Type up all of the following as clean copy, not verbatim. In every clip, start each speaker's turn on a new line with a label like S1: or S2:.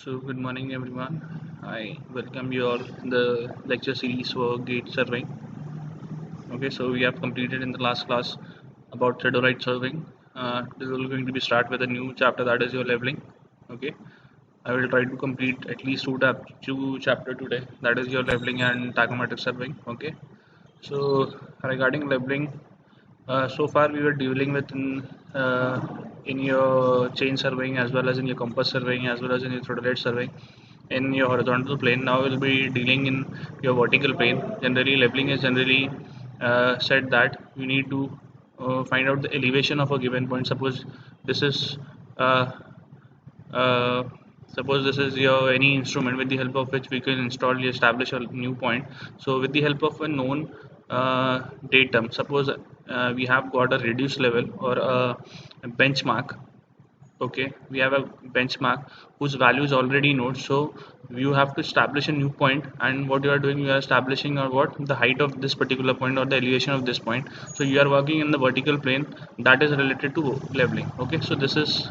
S1: So good morning everyone. I welcome you all in the lecture series for gate surveying. Okay, so we have completed in the last class about theodolite surveying. This is going to be start with a new chapter, that is your leveling. Okay, I will try to complete at least two chapter today, that is your leveling and tachometric surveying. Okay, so regarding leveling, so far we were dealing with in your chain surveying as well as in your compass surveying as well as in your theodolite surveying in your horizontal plane. Now we'll be dealing in your vertical plane. Generally, leveling is generally said that you need to find out the elevation of a given point. This is uh, uh, suppose this is your any instrument with the help of which we can establish a new point. So with the help of a known datum, suppose we have got a reduced level or a benchmark. Okay, we have a benchmark whose value is already known, so you have to establish a new point, and what you are doing, you are establishing or what the height of this particular point or the elevation of this point. So you are working in the vertical plane that is related to leveling. Okay, so this is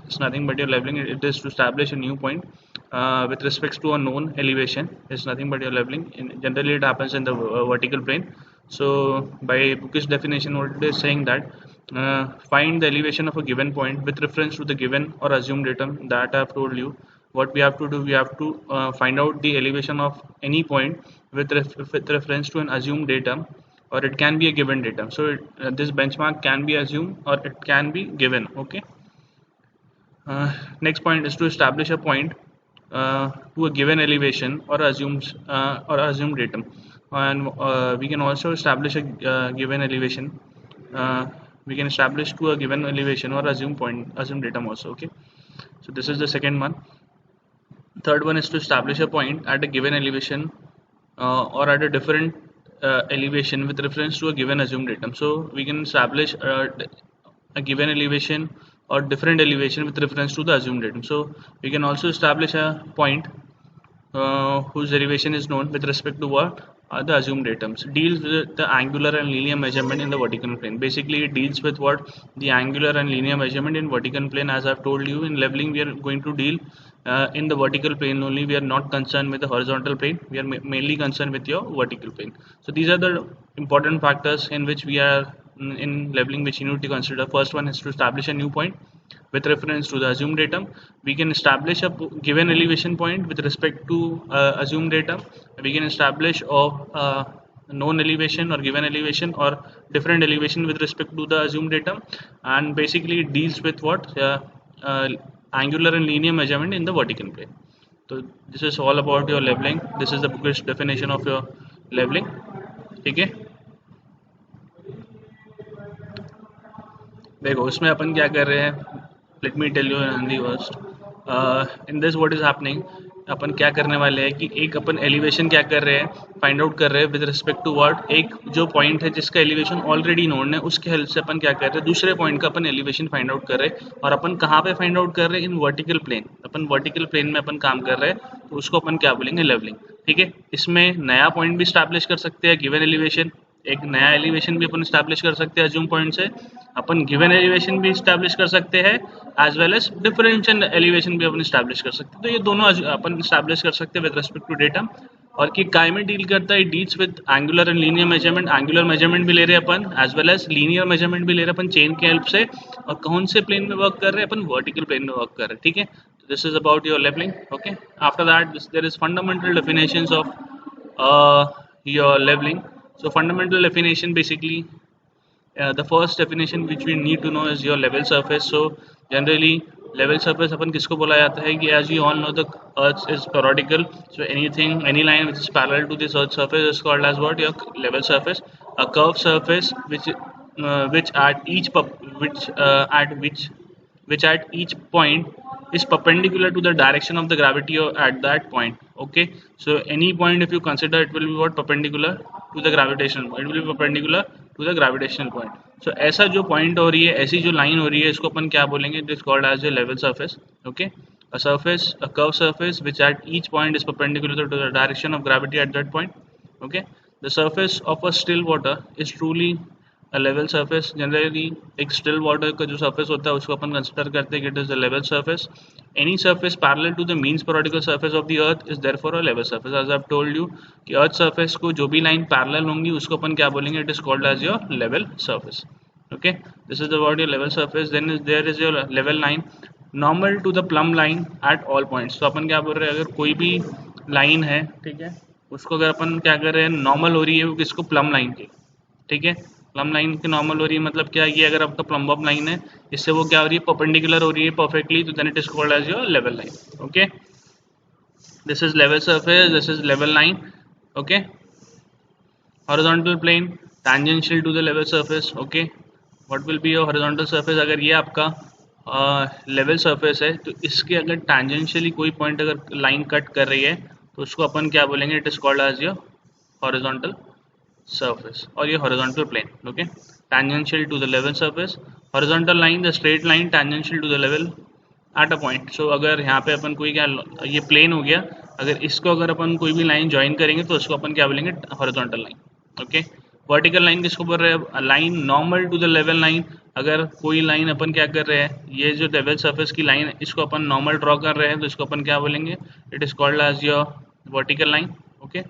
S1: it's nothing but your leveling. It is to establish a new point with respects to a known elevation. It's nothing but your leveling. Generally it happens in the vertical plane. So by bookish definition, what it is saying that find the elevation of a given point with reference to the given or assumed datum that I have told you. What we have to do, we have to find out the elevation of any point with reference to an assumed datum, or it can be a given datum. So this benchmark can be assumed or it can be given. Okay. Next point is to establish a point to a given elevation or assumed datum, and we can also establish a given elevation. Uh, we can establish to a given elevation or assumed datum also. Okay, so this is the second one. Third one is to establish a point at a given elevation or at a different elevation with reference to a given assumed datum. So we can establish a given elevation or different elevation with reference to the assumed datum. So we can also establish a point whose derivation is known with respect to what are the assumed datums. Deals with the angular and linear measurement in the vertical plane. Basically it deals with what the angular and linear measurement in vertical plane. As I've told you, in leveling we are going to deal in the vertical plane only. We are not concerned with the horizontal plane. We are mainly concerned with your vertical plane. So these are the important factors in which we are in leveling which you need to consider. First one is to establish a new point with reference to the assumed datum. We can establish a given elevation point with respect to assumed datum. We can establish a known elevation or given elevation or different elevation with respect to the assumed datum, and basically it deals with what uh, angular and linear measurement in the vertical plane. So this is all about your leveling. This is the bookish definition of your leveling. Okay, देखो उसमें अपन क्या कर रहे हैं, let me tell you in Hindi first. In this what is happening, अपन क्या करने वाले हैं कि एक अपन एलिवेशन क्या कर रहे हैं, फाइंड आउट कर रहे हैं विद रिस्पेक्ट टू वर्ड एक जो पॉइंट है जिसका एलिवेशन ऑलरेडी नोन है, उसके हेल्प से अपन क्या कर रहे हैं दूसरे पॉइंट का अपन एलिवेशन फाइंड आउट कर रहे हैं. और अपन कहाँ पे फाइंड आउट कर रहे हैं, इन वर्टिकल प्लेन. अपन वर्टिकल प्लेन में अपन काम कर रहे हैं, तो उसको अपन क्या बोलेंगे, लेवलिंग. ठीक है, इसमें नया पॉइंट भी स्टैब्लिश कर सकते हैं गिवन एलिवेशन, एक नया एलिवेशन भी अपन स्टैब्लिश कर सकते हैं अज्यूम पॉइंट से. अपन गिवन एलिवेशन भी स्टैब्लिश कर सकते हैं as well as differential elevation भी अपन स्टैब्लिश कर सकते हैं. तो ये दोनों अपन स्टैब्लिश कर सकते हैं विद रिस्पेक्ट टू डेटा. और कि काय में डील करता है, deals with angular and linear measurement. Angular measurement भी ले रहे हैं अपन as well as linear measurement भी ले रहे हैं अपन चेन के हेल्प से. और कौन से प्लेन में वर्क कर रहे हैं, अपन वर्टिकल प्लेन में वर्क कर रहे हैं. ठीक है, this is about your levelling. Okay, after that there is fundamental definitions of your leveling. So fundamental definition, basically the first definition which we need to know is your level surface. So generally level surface अपन किसको बोला जाता है कि as you all know the earth is parodical, so any line which is parallel to this earth surface is called as what, your level surface. A curved surface which at each which at each point is perpendicular to the direction of the gravity at that point. Okay, so any point if you consider, it will be what, perpendicular to the gravitational point. It will be perpendicular to the gravitational point. So ऐसा जो point हो रही है, ऐसी जो line हो रही है, इसको अपन क्या बोलेंगे, it is called as a level surface. Okay, a curved surface which at each point is perpendicular to the direction of gravity at that point. Okay, the surface of a still water is truly level surface generally एक still water का जो surface होता है उसको अपन consider करते हैं कि it is a level surface. Any surface parallel to the mean spheroidal surface of the earth is therefore a level surface. As I have told you कि अर्थ सरफेस को जो भी लाइन पैरेलल होंगी उसको अपन क्या बोलेंगे, it is called as your level surface. Okay, this is about your level surface. Then there is your level line normal to the plumb line at all points. तो अपन क्या बोल रहे हैं, अगर कोई भी लाइन है, ठीक है, उसको अगर अपन क्या कर रहे हैं, नॉर्मल हो रही है वो किसको, प्लम लाइन की. ठीक है, प्लम लाइन की नॉर्मल हो रही है मतलब क्या, ये अगर आपका प्लम बॉब लाइन है इससे वो क्या हो रही है, परपेंडिकुलर हो रही है परफेक्टली, तो then it is called as your level line. Okay, this is level surface, this is level line. Okay, horizontal plane tangential to the level surface. Okay, what will be your horizontal surface. अगर ये आपका level surface है तो इसके अगर टैंजेंशियली कोई point अगर line cut कर रही है तो उसको अपन क्या बोलेंगे, it is called as your horizontal surface or your horizontal plane. Okay, tangential to the level surface, horizontal line the straight line tangential to the level at a point. So अगर यहाँ पे अपन कोई क्या, ये plane हो गया, अगर इसको अगर अपन कोई भी लाइन ज्वाइन करेंगे तो उसको अपन क्या बोलेंगे, horizontal line. Okay, vertical line किसको बोल रहे हैं, line normal to the level line. अगर कोई लाइन अपन क्या कर रहे हैं, ये जो लेवल सरफेस की लाइन है इसको अपन नॉर्मल ड्रॉ कर रहे हैं तो इसको अपन क्या बोलेंगे, it is called as your vertical line. Okay,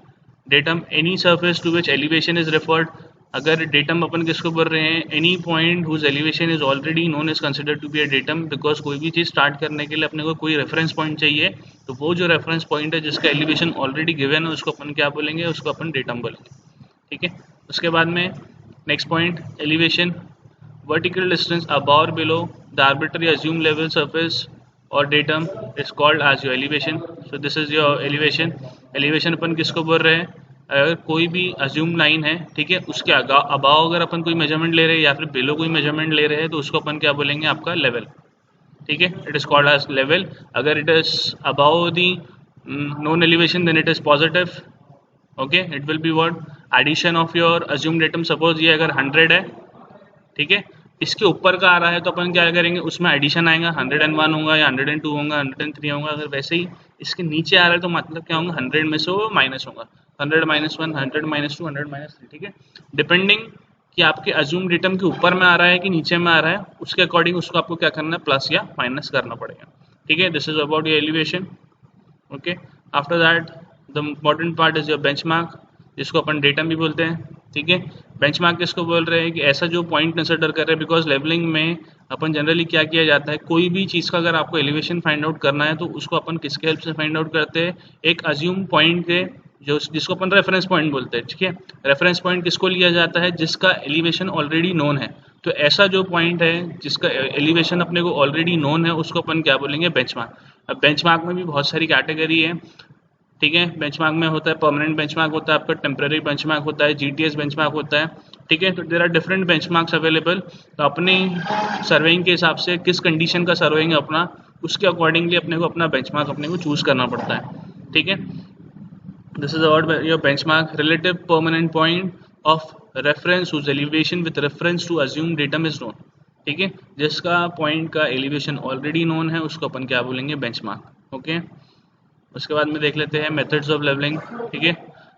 S1: datum any surface to which elevation is referred. अगर डेटम अपन किसको बोल रहे हैं, any point whose elevation is already known is considered to be a datum. Because कोई भी चीज़ start करने के लिए अपने को कोई रेफरेंस पॉइंट चाहिए, तो वो जो रेफरेंस पॉइंट है जिसका एलिवेशन ऑलरेडी गिवन है उसको अपन क्या बोलेंगे, उसको अपन डेटम बोलेंगे. ठीक है, उसके बाद में next point elevation, vertical distance above और below the arbitrary assumed level surface और datum is called as your elevation. So this is your elevation. Elevation अपन किसको बोल रहे हैं, अगर कोई भी अज्यूम लाइन है, ठीक है, उसके अबाव अगर अपन कोई मेजरमेंट ले रहे हैं या फिर बिलो कोई मेजरमेंट ले रहे हैं तो उसको अपन क्या बोलेंगे, आपका लेवल. ठीक है, it is called as level. अगर it is above the known elevation then it is positive. Okay, it will be what, addition of your assumed datum. Suppose ये अगर 100 है, ठीक है, इसके ऊपर का आ रहा है तो अपन क्या करेंगे, उसमें एडिशन आएगा, 101 होगा या 102 होगा, 103 होगा. अगर वैसे ही इसके नीचे आ रहा है तो मतलब क्या होगा, 100 में से वो माइनस होगा, 100 -1, 100 -2, 100 -3. ठीक है, डिपेंडिंग कि आपके अज्यूम डेटम के ऊपर में आ रहा है कि नीचे में आ रहा है, उसके अकॉर्डिंग उसको आपको क्या करना है, प्लस या माइनस करना पड़ेगा. ठीक है, this is about your elevation. Okay, after that the important part is your benchmark, जिसको अपन डेटम भी बोलते हैं. ठीक है, बेंचमार्क किसको बोल रहे हैं कि ऐसा जो पॉइंट कंसिडर कर रहे हैं, बिकॉज लेवलिंग में अपन जनरली क्या किया जाता है, कोई भी चीज़ का अगर आपको एलिवेशन फाइंड आउट करना है तो उसको अपन किसके हेल्प से फाइंड आउट करते हैं, एक अज्यूम पॉइंट के जो जिसको अपन रेफरेंस पॉइंट बोलते हैं. ठीक है, रेफरेंस पॉइंट किसको लिया जाता है, जिसका एलिवेशन ऑलरेडी नोन है. तो ऐसा जो पॉइंट है जिसका एलिवेशन अपने को ऑलरेडी नोन है उसको अपन क्या बोलेंगे, बेंचमार्क. अब बेंचमार्क में भी बहुत सारी कैटेगरी है. ठीक है, बेंचमार्क में होता है परमानेंट बेंचमार्क होता है, आपका टेम्पररी बेंचमार्क होता है, जीटीएस बेंचमार्क होता है. ठीक है, तो there are different benchmarks available. तो अपने सर्वेइंग के हिसाब से किस कंडीशन का सर्वेइंग है अपना, उसके अकॉर्डिंगली अपने को अपना बेंचमार्क अपने को चूज करना पड़ता है. ठीक है, this is about your benchmark. Relative permanent point of reference whose elevation with reference to assume datum is known. ठीक है, जिसका पॉइंट का एलिवेशन ऑलरेडी नोन है उसको अपन क्या बोलेंगे, बेंचमार्क. ओके, उसके बाद में देख लेते हैं मेथड्स ऑफ लेवलिंग. ठीक है,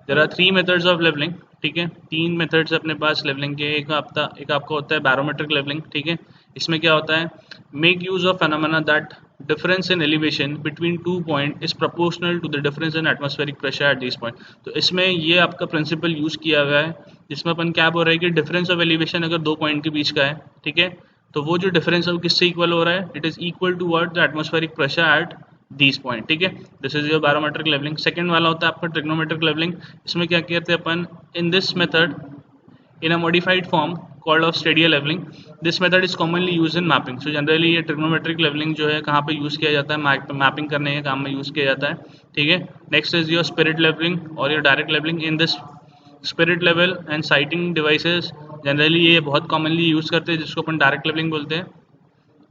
S1: there are 3 methods of levelling. ठीक है, 3 मेथड्स अपने पास लेवलिंग के. एक आपका होता है बैरोमेट्रिक लेवलिंग. ठीक है, इसमें क्या होता है, make use of phenomena that difference in elevation between 2 point is proportional to the difference in atmospheric pressure at this point. तो इसमें ये आपका प्रिंसिपल यूज किया गया है, जिसमें अपन क्या बोल रहे हैं कि डिफरेंस ऑफ एलिवेशन अगर 2 पॉइंट के बीच का है, ठीक है, तो वो जो डिफरेंस है वो किससे इक्वल हो रहा है, it is equal to what, the atmospheric pressure at this point. ठीक है, this is your barometric levelling. Second वाला होता है आपका ट्रिग्नोमेट्रिक लेवलिंग. इसमें क्या कहते हैं अपन, in this method in a modified form called of stadia leveling. This method is commonly used in mapping. So generally ये trigonometric leveling जो है कहाँ पे यूज़ किया जाता है, मैपिंग करने के काम में यूज़ किया जाता है. ठीक है, next is your spirit levelling और your direct levelling. In this spirit level and sighting devices generally ये बहुत कॉमनली यूज़ करते हैं, जिसको अपन डायरेक्ट लेवलिंग बोलते हैं.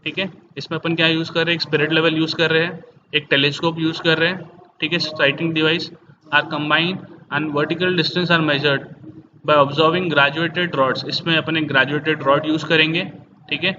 S1: ठीक है, इसमें अपन क्या यूज़ कर रहे हैं, एक स्पिरिट लेवल यूज़ कर रहे हैं, एक टेलीस्कोप यूज़ कर रहे हैं. ठीक है, sighting device are combined and vertical distance are measured by observing graduated rods. इसमें अपन एक ग्रेजुएटेड रॉड यूज़ करेंगे. ठीक है,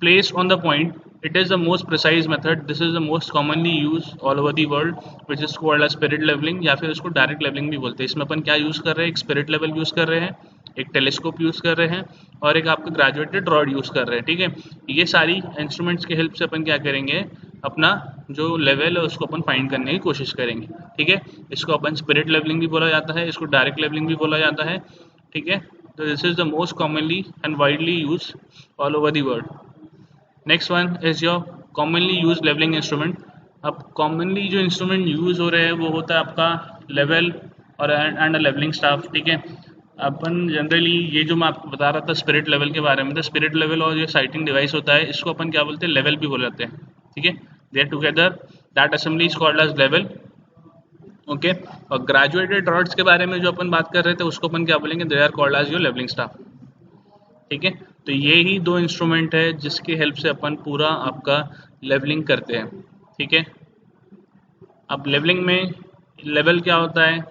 S1: place on the point, it is the most precise method. This is the most commonly use all over the world, which is called spirit levelling या फिर उसको direct levelling भी बोलते हैं. इसमें अपन क्या यूज़ कर रहे हैं, एक स्पिरिट लेवल यूज़ कर रहे हैं. एक टेलीस्कोप यूज़ कर रहे हैं और एक आपका ग्रेजुएटेड रॉड यूज़ कर रहे हैं, ठीक है। ये सारी इंस्ट्रूमेंट्स की हेल्प से अपन क्या करेंगे, अपना जो लेवल है उसको अपन फाइंड करने की कोशिश करेंगे, ठीक है। इसको अपन स्पिरिट लेवलिंग भी बोला जाता है, इसको डायरेक्ट लेवलिंग भी बोला जाता है, ठीक है। तो this is the most commonly and widely use all over the world. Next one is your commonly use levelling instrument. अब कॉमनली जो इंस्ट्रूमेंट यूज हो रहे हैं वो होता है आपका लेवल और एंड लेवलिंग स्टाफ, ठीक है। अपन जनरली ये जो मैं आपको बता रहा था स्पिरिट लेवल के बारे में, तो स्पिरिट लेवल और ये साइटिंग डिवाइस होता है, इसको अपन क्या बोलते हैं, लेवल भी बोल जाते हैं, ठीक है। They are together, that assembly is called as level, okay. और ग्रेजुएटेड रॉड्स के बारे में जो अपन बात कर रहे थे उसको अपन क्या बोलेंगे, they are called as your levelling staff, ठीक है। तो ये ही दो इंस्ट्रूमेंट है जिसकी हेल्प से अपन पूरा आपका लेवलिंग करते हैं, ठीक है। अब लेवलिंग में लेवल क्या होता है,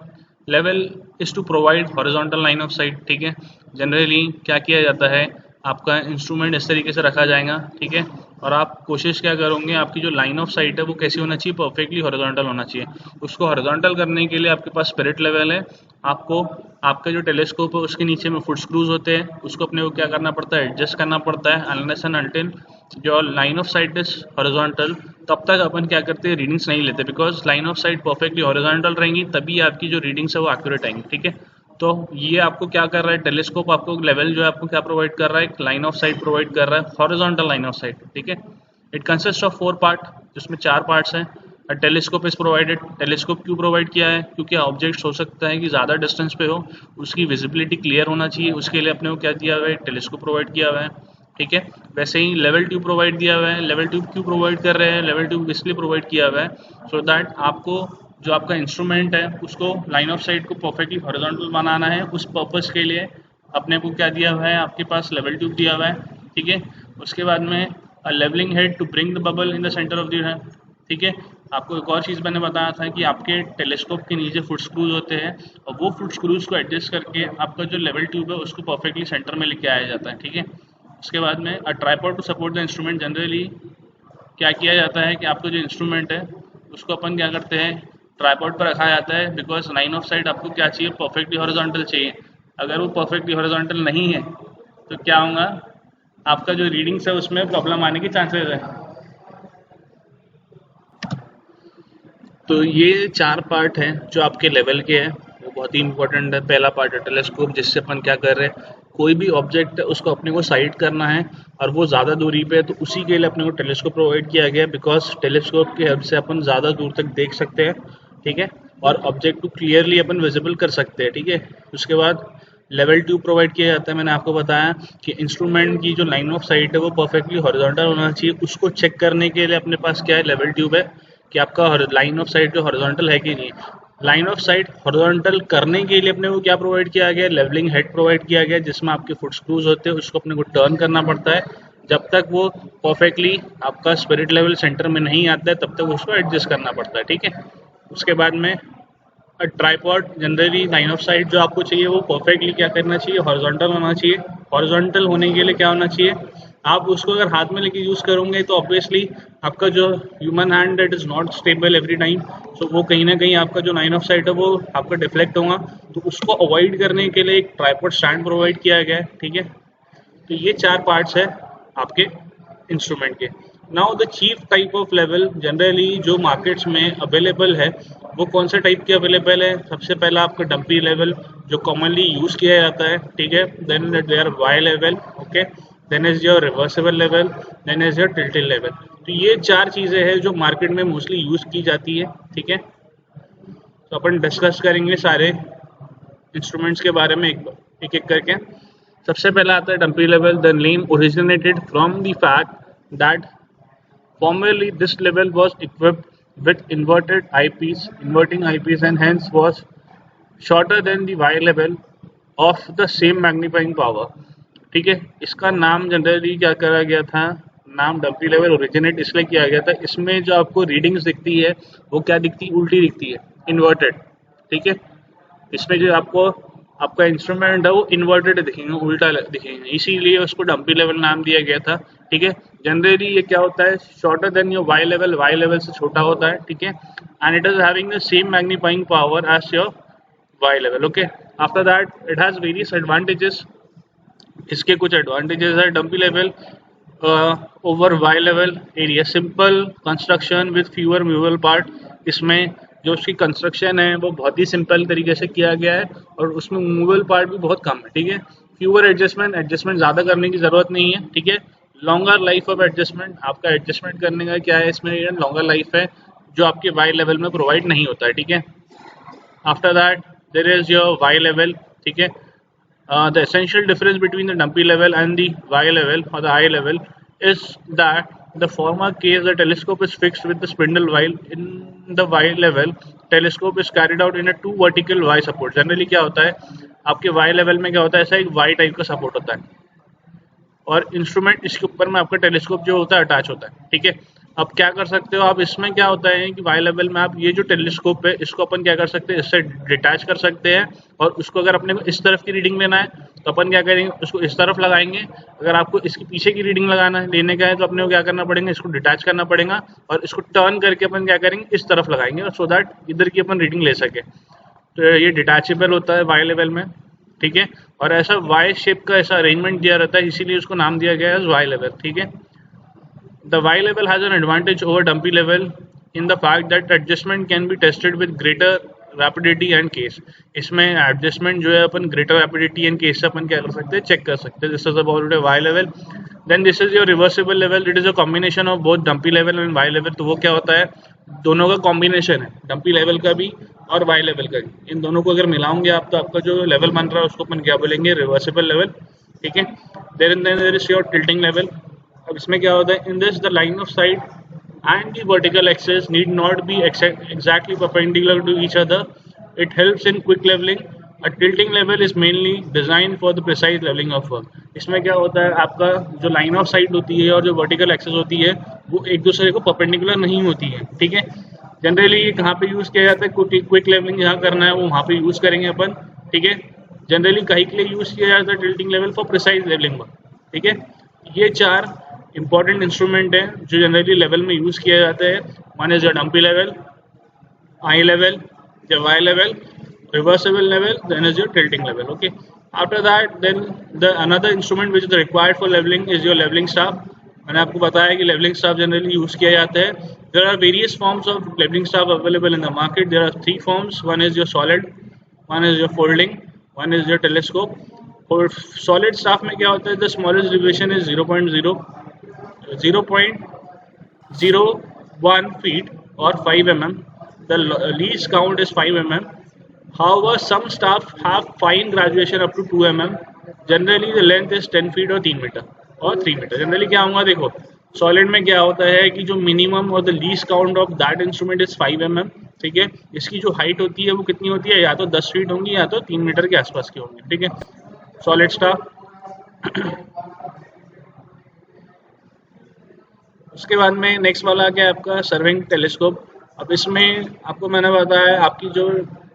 S1: level is to provide horizontal line of sight, ठीक है। जनरली क्या किया जाता है, आपका इंस्ट्रूमेंट इस तरीके से रखा जाएगा, ठीक है। और आप कोशिश क्या करोगे, आपकी जो लाइन ऑफ साइट है वो कैसी होना चाहिए, परफेक्टली हॉरिजॉन्टल होना चाहिए। उसको हॉरिजॉन्टल करने के लिए आपके पास स्पिरिट लेवल है, आपको आपका जो टेलीस्कोप है उसके नीचे में फुट स्क्रूज होते हैं, उसको अपने को क्या करना पड़ता है, एडजस्ट करना पड़ता है। अनलेस एंड अनटिल जो line of site is horizontal, तब तक अपन क्या करते हैं, रीडिंग्स नहीं लेते, because line of site perfectly horizontal रहेंगी तभी आपकी जो रीडिंग्स है वो एक्यूरेट आएंगी, ठीक है। तो ये आपको क्या कर रहा है, टेलीस्कोप आपको लेवल जो है आपको क्या प्रोवाइड कर रहा है, एक लाइन ऑफ साइट प्रोवाइड कर रहा है, हॉरिजॉन्टल लाइन ऑफ साइट, ठीक है। इट कंसिस्ट ऑफ 4 पार्ट, जिसमें 4 पार्ट्स हैं। टेलीस्कोप इज प्रोवाइडेड, टेलीस्कोप क्यों प्रोवाइड किया है, क्योंकि ऑब्जेक्ट्स हो सकता है कि ज़्यादा डिस्टेंस पे हो, उसकी विजिबिलिटी क्लियर होना चाहिए, उसके लिए अपने को क्या दिया हुआ है, टेलीस्कोप प्रोवाइड किया हुआ है, ठीक है। वैसे ही लेवल ट्यूब प्रोवाइड किया हुआ है। लेवल ट्यूब क्यों प्रोवाइड कर रहे हैं, लेवल ट्यूब इसलिए प्रोवाइड किया हुआ है सो दैट आपको जो आपका इंस्ट्रूमेंट है उसको लाइन ऑफ साइट को परफेक्टली हॉरिजॉन्टल बनाना है, उस पर्पस के लिए अपने को क्या दिया हुआ है, आपके पास लेवल ट्यूब दिया हुआ है, ठीक है। उसके बाद में levelling head to bring the bubble in the centre of the head, ठीक है। आपको एक और चीज़ मैंने बताया था कि आपके टेलीस्कोप के नीचे फुट स्क्रूज होते हैं और वो फुट स्क्रूज को एडजस्ट करके आपका जो लेवल ट्यूब है उसको परफेक्टली सेंटर में लेके आया जाता है, ठीक है। उसके बाद में a tripod to support the instrument. Generally क्या किया जाता है कि आपका जो इंस्ट्रूमेंट है उसको अपन क्या करते हैं, ट्राइपॉड पर रखा जाता है, बिकॉज लाइन ऑफ साइट आपको क्या चाहिए, परफेक्टली हॉरिजॉन्टल चाहिए। अगर वो परफेक्टली हॉरिजॉन्टल नहीं है तो क्या होगा, आपका जो रीडिंग्स है उसमें प्रॉब्लम आने की चांसेस है। तो ये 4 पार्ट हैं जो आपके लेवल के हैं, वो बहुत ही इंपॉर्टेंट है। पहला पार्ट है टेलीस्कोप, जिससे अपन क्या कर रहे हैं, कोई भी ऑब्जेक्ट है उसको अपने को साइट करना है और वो ज़्यादा दूरी पे है तो उसी के लिए अपने को टेलीस्कोप प्रोवाइड किया गया है, बिकॉज टेलीस्कोप की हेल्प से अपन ज़्यादा दूर तक देख सकते हैं, ठीक है। और ऑब्जेक्ट को क्लियरली अपन विजिबल कर सकते हैं, ठीक है। उसके बाद लेवल ट्यूब प्रोवाइड किया जाता है। मैंने आपको बताया कि इंस्ट्रूमेंट की जो लाइन ऑफ साइट है वो परफेक्टली हॉरिजॉन्टल होना चाहिए, उसको चेक करने के लिए अपने पास क्या है, लेवल ट्यूब है कि आपका लाइन ऑफ साइट जो हॉरिजॉन्टल है कि नहीं। लाइन ऑफ साइट हॉरिजॉन्टल करने के लिए अपने को क्या प्रोवाइड किया गया, लेवलिंग हेड प्रोवाइड किया गया, जिसमें आपके फुट स्क्रूज होते हैं, उसको अपने को टर्न करना पड़ता है। जब तक वो परफेक्टली आपका स्पिरिट लेवल सेंटर में नहीं आता है तब तक उसको एडजस्ट करना पड़ता है, ठीक है। उसके बाद में tripod, generally line of site जो आपको चाहिए वो परफेक्टली क्या करना चाहिए, हॉरिजॉन्टल होना चाहिए। हॉरिजॉन्टल होने के लिए क्या होना चाहिए, आप उसको अगर हाथ में लेके यूज़ करोगे तो ऑब्वियसली आपका जो human hand that is not stable every time, so वो कहीं ना कहीं आपका जो लाइन ऑफ साइट है वो आपका डिफ्लेक्ट होगा। तो उसको अवॉइड करने के लिए एक ट्राइपॉड स्टैंड प्रोवाइड किया गया है, ठीक है। तो ये 4 पार्ट्स है आपके इंस्ट्रूमेंट के। Now the chief type of level generally जो मार्केट्स में अवेलेबल है वो कौन से टाइप के अवेलेबल है। सबसे पहला आपका डंपी लेवल जो कॉमनली यूज़ किया जाता है, ठीक है। Then there Y level, okay. Then is your reversible level, then is your tilted level. तो ये 4 चीज़ें हैं जो मार्केट में मोस्टली यूज़ की जाती है, ठीक है। तो अपन डिस्कस करेंगे सारे इंस्ट्रूमेंट्स के बारे में एक एक करके। सबसे पहला आता है dumpy level. The name originated from the fact that formerly this level was equipped with inverting eyepiece and hence was shorter than the Y level of the same magnifying power, ठीक है। इसका नाम जनरली क्या करा गया था, नाम dumpy level originate इसलिए किया गया था, इसमें जो आपको रीडिंग्स दिखती है वो क्या दिखती है, उल्टी दिखती है, इन्वर्टेड, ठीक है। इसमें जो आपको आपका इंस्ट्रूमेंट है वो इन्वर्टेड दिखेंगे, उल्टा दिखेंगे, इसीलिए उसको डंपी लेवल नाम दिया गया था, ठीक है। जनरली ये क्या होता है, shorter than your Y level से छोटा होता है, ठीक है। And it is having the same magnifying power as your y level. Okay, after that it has various advantages. इसके कुछ एडवांटेजेस है dumpy level over Y level area, simple construction with fewer movable part. इसमें जो उसकी construction है वो बहुत ही simple तरीके से किया गया है और उसमें मूवेबल पार्ट भी बहुत कम है. ठीक है, फ्यूअर एडजस्टमेंट ज़्यादा करने की ज़रूरत नहीं है. ठीक है, लॉन्गर लाइफ ऑफ एडजस्टमेंट, आपका एडजस्टमेंट करने का क्या है इसमें लॉन्गर लाइफ है जो आपके वाई लेवल में प्रोवाइड नहीं होता है. ठीक है, after that there is your Y level. ठीक है, the essential difference between the dumpy level and the Y level or the I level is that the former case the telescope is fixed with the spindle, while in the Y level telescope is carried out in a two vertical Y support. Generally क्या होता है आपके Y level में क्या होता है, ऐसा एक Y टाइप का सपोर्ट होता है और इंस्ट्रूमेंट इसके ऊपर में आपका टेलीस्कोप जो होता है अटैच होता है. ठीक है, अब क्या कर सकते हो आप, इसमें क्या होता है कि वाई लेवल में आप ये जो टेलीस्कोप है इसको अपन क्या कर सकते हैं, इससे डिटैच कर सकते हैं और उसको अगर अपने को इस तरफ की रीडिंग लेना है तो अपन क्या करेंगे, उसको इस तरफ लगाएंगे. अगर आपको इसके पीछे की रीडिंग लेने का है तो अपने को क्या करना पड़ेगा, इसको डिटैच करना पड़ेगा और इसको टर्न करके अपन क्या करेंगे, इस तरफ लगाएंगे सो दैट इधर की अपन रीडिंग ले सके. तो ये डिटैचेबल होता है वाई लेवल में. ठीक है, और ऐसा वाई शेप का ऐसा अरेंजमेंट दिया रहता है, इसीलिए उसको नाम दिया गया है वाई लेवल. ठीक है, the Y level has an advantage over dumpy level in the fact that adjustment can be tested with greater rapidity and case. इसमें adjustment जो है अपन greater rapidity and case से अपन क्या कर सकते हैं, चेक कर सकते हैं. This is about a Y level. Then this is your reversible level. It is a combination of both dumpy level and Y level. तो वो क्या होता है, दोनों का कॉम्बिनेशन है, डंपी लेवल का भी और वाई लेवल का भी. इन दोनों को अगर मिलाओगे आप तो आपका जो लेवल बन रहा है उसको अपन क्या बोलेंगे, रिवर्सिबल लेवल. ठीक है, there is your tilting level. अब इसमें क्या होता है, in this the line of sight and the vertical axis need not be exactly perpendicular to each other. It helps in quick leveling. A tilting level is mainly designed for the precise leveling of work. इसमें क्या होता है, आपका जो line of site होती है और जो वर्टिकल एक्सेस होती है वो एक दूसरे को परपेंडिकुलर नहीं होती है. ठीक है, जनरली ये कहाँ पे यूज़ किया जाता है, क्विक लेवलिंग जहाँ करना है वो वहाँ पे यूज़ करेंगे अपन. ठीक है, जनरली कहीं के लिए यूज़ किया जाता है tilting level for precise levelling work. ठीक है, ये चार इंपॉर्टेंट इंस्ट्रूमेंट है जो जनरली लेवल में यूज़ किया जाता है. One is the dumpy level, eye level, the Y level, reversible level, then is your tilting level. Okay, after that then the another instrument which is required for leveling is your leveling staff. मैंने आपको बताया कि leveling staff generally use किया जाता है. There are various forms of leveling staff available in the market. There are three forms. One is your solid, one is your folding, one is your telescope. और solid staff में क्या होता है, the smallest deviation is 0.01 feet or 5 mm. The least count is 5 mm. However, some staff have fine graduation up to 2 mm. Generally, the length is 10 feet or 3 metre और 3 metre. Generally क्या होगा, देखो solid में क्या होता है कि जो मिनिमम और the least count of that instrument is 5 mm. ठीक है, इसकी जो हाइट होती है वो कितनी होती है, या तो 10 फीट होंगी या तो 3 मीटर के आसपास की होंगी. ठीक है, सॉलिड स्टाफ. उसके बाद में नेक्स्ट वाला क्या है आपका सर्विंग टेलीस्कोप. अब इसमें आपको मैंने बताया आपकी जो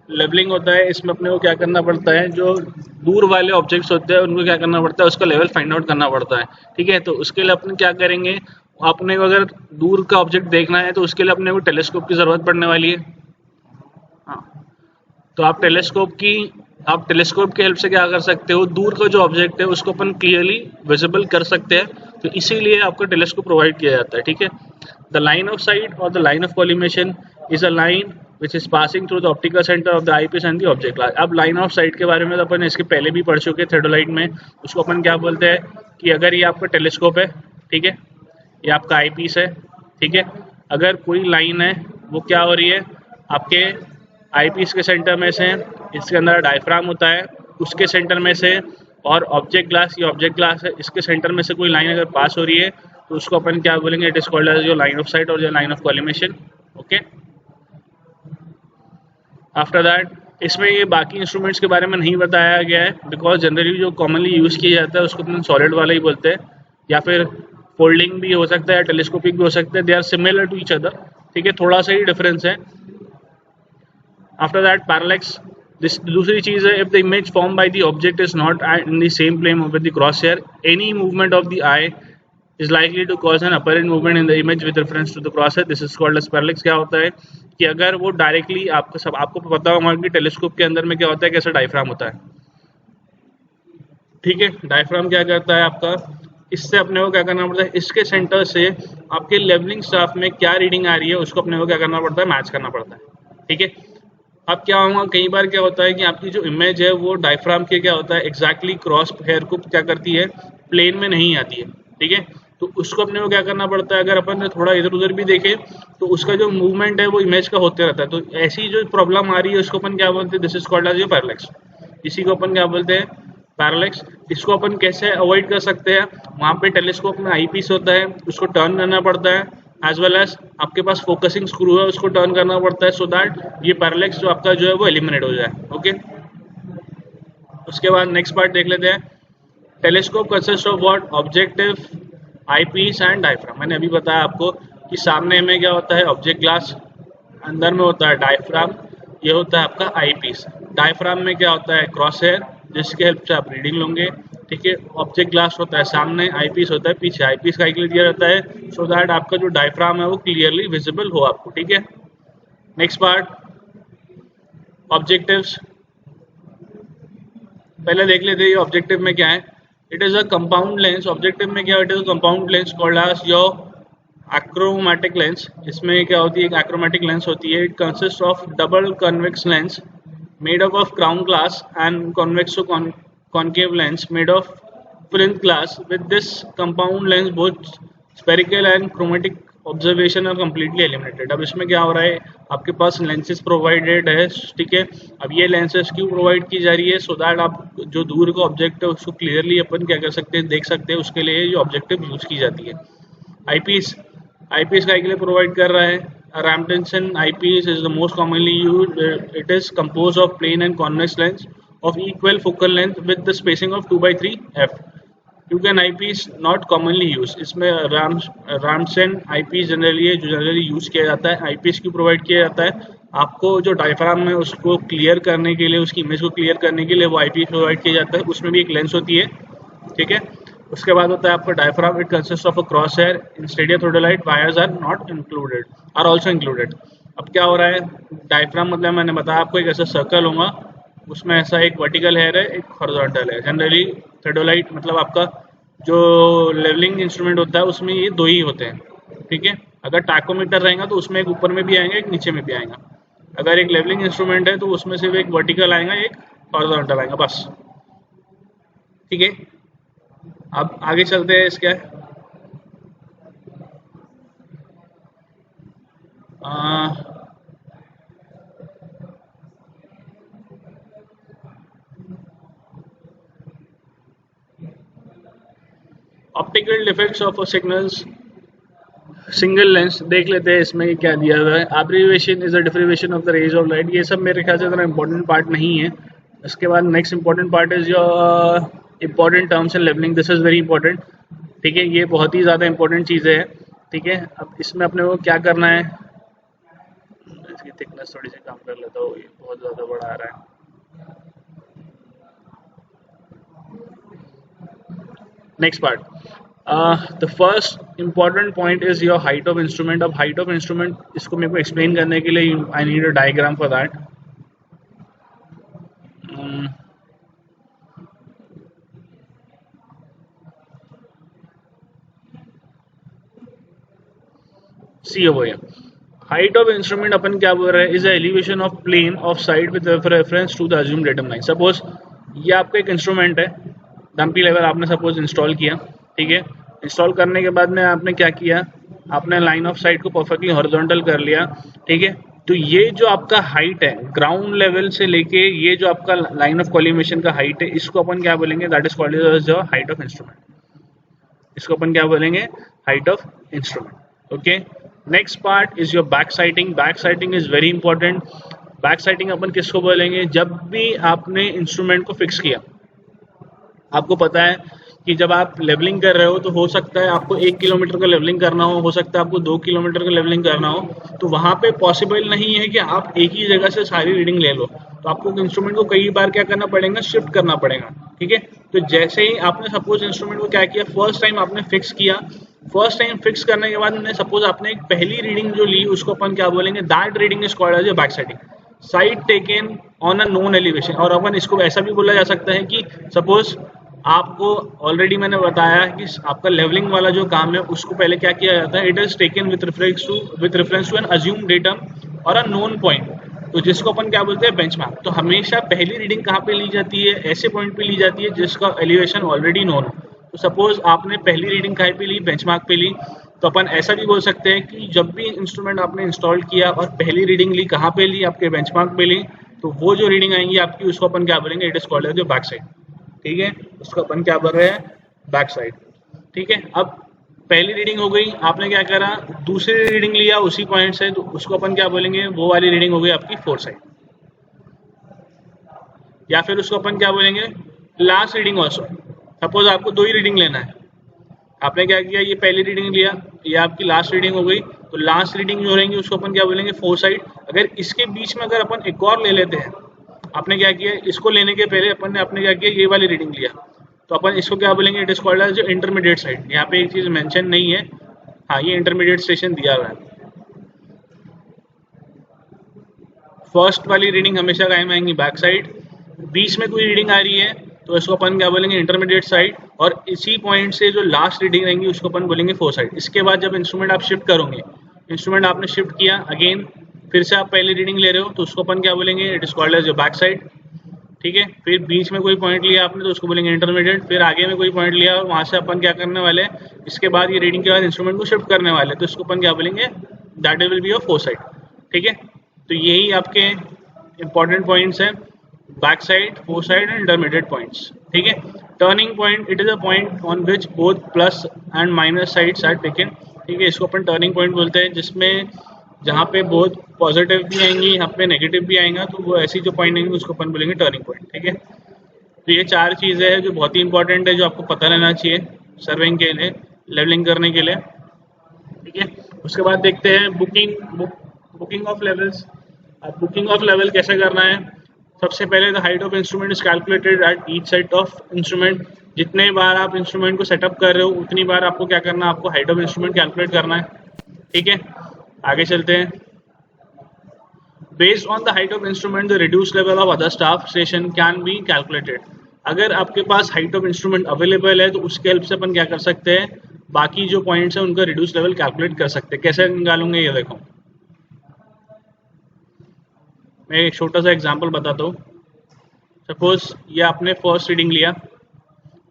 S1: लेवलिंग होता है इसमें अपने को क्या करना पड़ता है, जो दूर वाले ऑब्जेक्ट्स होते हैं उनको क्या करना पड़ता है, उसका लेवल फाइंड आउट करना पड़ता है. ठीक है, तो उसके लिए अपने क्या करेंगे, अपने को अगर दूर का ऑब्जेक्ट देखना है तो उसके लिए अपने को टेलीस्कोप की ज़रूरत पड़ने वाली है. हाँ, तो आप टेलीस्कोप की हेल्प से क्या कर सकते हो, दूर का जो ऑब्जेक्ट है उसको अपन क्लियरली विजिबल कर सकते हैं. तो इसीलिए आपको टेलीस्कोप प्रोवाइड किया जाता है. ठीक है, द लाइन ऑफ साइट और the line of collimation is a line which is passing through the optical center of the eyepiece and the object glass. अब लाइन ऑफ साइट के बारे में तो अपन इसके पहले भी पढ़ चुके थ्रेडोलाइट में. उसको अपन क्या बोलते हैं कि अगर ये आपका टेलीस्कोप है, ठीक है, ये आपका आई पीस है, ठीक है, अगर कोई लाइन है वो क्या हो रही है आपके आई पीस के सेंटर में से, इसके अंदर डायफ्राम होता है उसके सेंटर में से, और ऑब्जेक्ट ग्लास, ये ऑब्जेक्ट ग्लास है, इसके सेंटर में से कोई लाइन अगर पास हो रही है तो उसको अपन क्या बोलेंगे, it is called as your line of sight और your line of collimation. Okay, after that इसमें ये बाकी इंस्ट्रूमेंट्स के बारे में नहीं बताया गया है बिकॉज जनरली जो कॉमनली यूज़ किया जाता है उसको अपन सॉलिड वाला ही बोलते हैं, या फिर फोल्डिंग भी हो सकता है, टेलीस्कोपिक भी हो सकता है. They are similar to each other. ठीक है, थोड़ा सा ही डिफरेंस है. After that parallax. दूसरी चीज़ है, if the image form by the object is not in the same plane with the cross hair, any movement of the eye is likely to cause an apparent movement in the image with reference to the crosshair. This is called as parallax. क्या होता है कि अगर वो directly आपको पता होगा कि टेलीस्कोप के अंदर में क्या होता है, कैसा डायफ्राम होता है, ठीक है। डायफ्राम क्या करता है आपका, इससे अपने को क्या करना पड़ता है, इसके सेंटर से आपके लेवलिंग स्टाफ में क्या रीडिंग आ रही है उसको अपने को क्या करना पड़ता है, मैच करना पड़ता है, ठीक है। अब क्या होगा, कई बार क्या होता है कि आपकी जो इमेज है वो डायफ्राम के क्या होता है एग्जैक्टली क्रॉस हेयर को क्या करती है, प्लेन में नहीं आती है, ठीक है। तो उसको अपने को क्या करना पड़ता है, अगर अपन ने थोड़ा इधर उधर भी देखे तो उसका जो मूवमेंट है वो इमेज का होते रहता है। तो ऐसी जो प्रॉब्लम आ रही है उसको अपन क्या बोलते हैं, this is called as your parallax. इसी को अपन क्या बोलते हैं, पैरालैक्स। इसको अपन कैसे अवॉइड कर सकते हैं, वहाँ पे टेलीस्कोप में आई पीस होता है, उसको टर्न करना पड़ता है, एज वेल एज आपके पास फोकसिंग स्क्रू है उसको टर्न करना पड़ता है, सो दैट ये पैरालैक्स जो आपका जो है वो एलिमिनेट हो जाए, ओके। उसके बाद नेक्स्ट पार्ट देख लेते हैं। Telescope consist of what, objective, eyepiece and diaphragm. मैंने अभी बताया आपको कि सामने में क्या होता है ऑब्जेक्ट ग्लास, अंदर में होता है डायफ्राम, ये होता है आपका आई पीस। डायफ्राम में क्या होता है, क्रॉस हेयर, जिसके हेल्प से आप रीडिंग लोगे, ठीक है। ऑब्जेक्ट ग्लास होता है सामने, आई पीस होता है पीछे। आई पीस का दिया रहता है सो दैट आपका जो डायफ्राम है वो क्लियरली विजिबल हो आपको, ठीक है। Next part, objectives. पहले देख लेते हैं ऑब्जेक्टिव में क्या है। It is a compound lens. Objective में क्या, it is a compound lens called as your achromatic lens. इसमें क्या होती है, एक एक्रोमेटिक लेंस होती है। It consist of double convex lens made up of crown glass and concave lens made of plinth glass. With this compound lens, both spherical and chromatic observation are completely eliminated. अब इसमें क्या हो रहा है, आपके पास lenses provided है, ठीक है। अब ये लेंसेज क्यों प्रोवाइड की जा रही है, सो दैट आप जो दूर का ऑब्जेक्ट है उसको क्लियरली अपन क्या कर सकते हैं, देख सकते हैं। उसके लिए ये ऑब्जेक्टिव यूज की जाती है। आईपीस, आईपीस का के लिए प्रोवाइड कर रहा है। Ramtensen eyepiece is the most commonly used. It is composed of plane and convex lens of equal focal length with the spacing of 2/3 f. Tugan eyepiece not commonly used. इसमें Ramsen eyepiece generally है, जो generally use किया जाता है। eyepiece क्यों provide किया जाता है, आपको जो डायफ्राम है उसको क्लियर करने के लिए, उसकी इमेज को क्लियर करने के लिए वो eyepiece प्रोवाइड किया जाता है। उसमें भी एक लेंस होती है, ठीक है। उसके बाद होता है आपका diaphragm. It consist of a cross hair in stadium theodolite wires are not included, are also included. अब क्या हो रहा है, डायफ्राम मतलब मैंने बताया आपको एक ऐसा सर्कल होगा, उसमें ऐसा एक वर्टिकल हेयर है, एक हॉरिजॉन्टल है। जनरली थ्रोडोलाइट मतलब आपका जो लेवलिंग इंस्ट्रूमेंट होता है उसमें ये दो ही होते हैं, ठीक है। अगर टैकोमीटर रहेगा तो उसमें एक ऊपर में भी आएगा, एक नीचे में भी आएगा। अगर एक लेवलिंग इंस्ट्रूमेंट है तो उसमें सिर्फ एक वर्टिकल आएगा, एक हॉरिजॉन्टल आएगा, बस, ठीक है। अब आगे चलते हैं इसके। Optical defects of signals single lens देख लेते हैं। इसमें क्या दिया हुआ है, abbreviation is a diffraction of the rays of light. ये सब मेरे ख्याल से इतना इंपॉर्टेंट पार्ट नहीं है। इसके बाद next important part is your important terms and levelling. This is very important, ठीक है। ये बहुत ही ज़्यादा इंपॉर्टेंट चीज़ें हैं, ठीक है। अब इसमें अपने को क्या करना है, इसकी थिकनेस थोड़ी सी कम कर लेता हूँ, ये बहुत ज़्यादा बड़ा आ रहा है। Next part, the first important point is your height of instrument. अब हाइट ऑफ इंस्ट्रूमेंट इसको मेरे को एक्सप्लेन करने के लिए I need a diagram for that. See over here, height of instrument अपन क्या बोल रहे हैं, is the elevation of plane of sight with reference to the assumed datum line. Suppose ये आपका एक इंस्ट्रूमेंट है, डंपी लेवल आपने सपोज इंस्टॉल किया, ठीक है। इंस्टॉल करने के बाद में आपने क्या किया, आपने लाइन ऑफ साइट को परफेक्टली हॉरिजॉन्टल कर लिया, ठीक है। तो ये जो आपका हाइट है ग्राउंड लेवल से लेके ये जो आपका लाइन ऑफ कॉलिमेशन का हाइट है, इसको अपन क्या बोलेंगे, that is called as the height of instrument. इसको अपन क्या बोलेंगे, height of instrument, okay. Next part is your back sighting. Back sighting is very important. Back sighting अपन किसको बोलेंगे, जब भी आपने इंस्ट्रूमेंट को फिक्स किया, आपको पता है कि जब आप लेवलिंग कर रहे हो तो हो सकता है आपको 1 किलोमीटर का लेवलिंग करना हो सकता है आपको 2 किलोमीटर का लेवलिंग करना हो, तो वहाँ पे पॉसिबल नहीं है कि आप एक ही जगह से सारी रीडिंग ले लो। तो आपको इंस्ट्रूमेंट को कई बार क्या करना पड़ेगा, शिफ्ट करना पड़ेगा, ठीक है। तो जैसे ही आपने सपोज इंस्ट्रूमेंट को क्या किया, फर्स्ट टाइम आपने फिक्स किया, फर्स्ट टाइम फिक्स करने के बाद सपोज आपने एक पहली रीडिंग जो ली उसको अपन क्या बोलेंगे, that reading is called as back sighting, sight taken on a known elevation. और अपन इसको ऐसा भी बोला जा सकता है कि सपोज आपको ऑलरेडी मैंने बताया कि आपका लेवलिंग वाला जो काम है उसको पहले क्या किया जाता है, it is taken with reference to an assume datum और अ नोन पॉइंट, तो जिसको अपन क्या बोलते हैं, बेंचमार्क। तो हमेशा पहली रीडिंग कहाँ पे ली जाती है, ऐसे पॉइंट पे ली जाती है जिसका एलिवेशन ऑलरेडी नोन हो। तो सपोज आपने पहली रीडिंग कहाँ पे ली, बेंचमार्क पे ली, तो अपन ऐसा भी बोल सकते हैं कि जब भी इंस्ट्रूमेंट आपने इंस्टॉल किया और पहली रीडिंग ली कहाँ पे ली, आपके बेंचमार्क पे ली, तो वो जो रीडिंग आएंगी आपकी उसको अपन क्या बोलेंगे, it is called as back sight. ठीक है, उसको अपन क्या बोल रहे हैं, बैक साइड। ठीक है, अब पहली रीडिंग हो गई, आपने क्या करा, दूसरी रीडिंग लिया उसी पॉइंट से, तो उसको अपन क्या बोलेंगे, वो वाली रीडिंग हो गई आपकी फोर साइड। या फिर उसको अपन क्या बोलेंगे, लास्ट रीडिंग ऑल्सो। सपोज आपको दो ही रीडिंग लेना है, आपने क्या किया, ये पहली रीडिंग लिया, ये आपकी लास्ट रीडिंग हो गई, तो लास्ट रीडिंग जो रहेंगी उसको अपन क्या बोलेंगे, फोर साइड। अगर इसके बीच में अगर अपन एक और ले लेते हैं, आपने क्या किया, इसको लेने के पहले अपन ने आपने क्या किया, ये वाली रीडिंग लिया, तो अपन इसको क्या बोलेंगे, it is called as intermediate sight. यहाँ पे एक चीज मेंशन नहीं है, हाँ ये इंटरमीडिएट स्टेशन दिया हुआ है। फर्स्ट वाली रीडिंग हमेशा कायम आएंगी बैक साइड, बीच में कोई रीडिंग आ रही है तो इसको अपन क्या बोलेंगे, इंटरमीडिएट साइड, और इसी पॉइंट से जो लास्ट रीडिंग रहेंगी उसको अपन बोलेंगे फोर साइड। इसके बाद जब इंस्ट्रूमेंट आप शिफ्ट करोगे, इंस्ट्रूमेंट आपने शिफ्ट किया, अगेन फिर से आप पहली रीडिंग ले रहे हो, तो उसको अपन क्या बोलेंगे, it is called as back sight. ठीक है, फिर बीच में कोई पॉइंट लिया आपने तो उसको बोलेंगे इंटरमीडिएट, फिर आगे में कोई पॉइंट लिया और वहां से अपन क्या करने वाले, इसके बाद ये रीडिंग के बाद इंस्ट्रूमेंट को शिफ्ट करने वाले, तो इसको अपन क्या बोलेंगे, that will be your fore sight. ठीक है, तो यही आपके इंपॉर्टेंट पॉइंट्स हैं, back sight, fore sight and intermediate points. ठीक है, turning point, it is a point on which both plus and minus sights are taken. ठीक है, इसको अपन टर्निंग पॉइंट बोलते हैं, जिसमें जहाँ पे बहुत पॉजिटिव भी आएंगी, यहाँ पे नेगेटिव भी आएगा, तो वो ऐसी जो पॉइंट आएंगे उसको अपन बोलेंगे टर्निंग पॉइंट। ठीक है, तो ये चार चीज़ें हैं जो बहुत ही इंपॉर्टेंट है, जो आपको पता रहना चाहिए सर्विंग के लिए, लेवलिंग करने के लिए। ठीक है, उसके बाद देखते हैं बुकिंग ऑफ लेवल्स। अब बुकिंग ऑफ लेवल कैसे करना है, सबसे पहले the height of instrument is calculated at each side of instrument. जितने बार आप इंस्ट्रूमेंट को सेटअप कर रहे हो उतनी बार आपको क्या करना है, आपको हाइट ऑफ इंस्ट्रूमेंट कैलकुलेट करना है। ठीक है, आगे चलते हैं। Based on the height of instrument the reduce level of other staff station can be calculated. अगर आपके पास हाइट ऑफ इंस्ट्रूमेंट अवेलेबल है तो उसके हेल्प से अपन क्या कर सकते हैं, बाकी जो पॉइंट्स हैं उनका रिड्यूस लेवल कैलकुलेट कर सकते हैं। कैसे निकालूंगे ये देखो, मैं एक छोटा सा एग्जांपल बताता हूँ। सपोज ये आपने फर्स्ट रीडिंग लिया,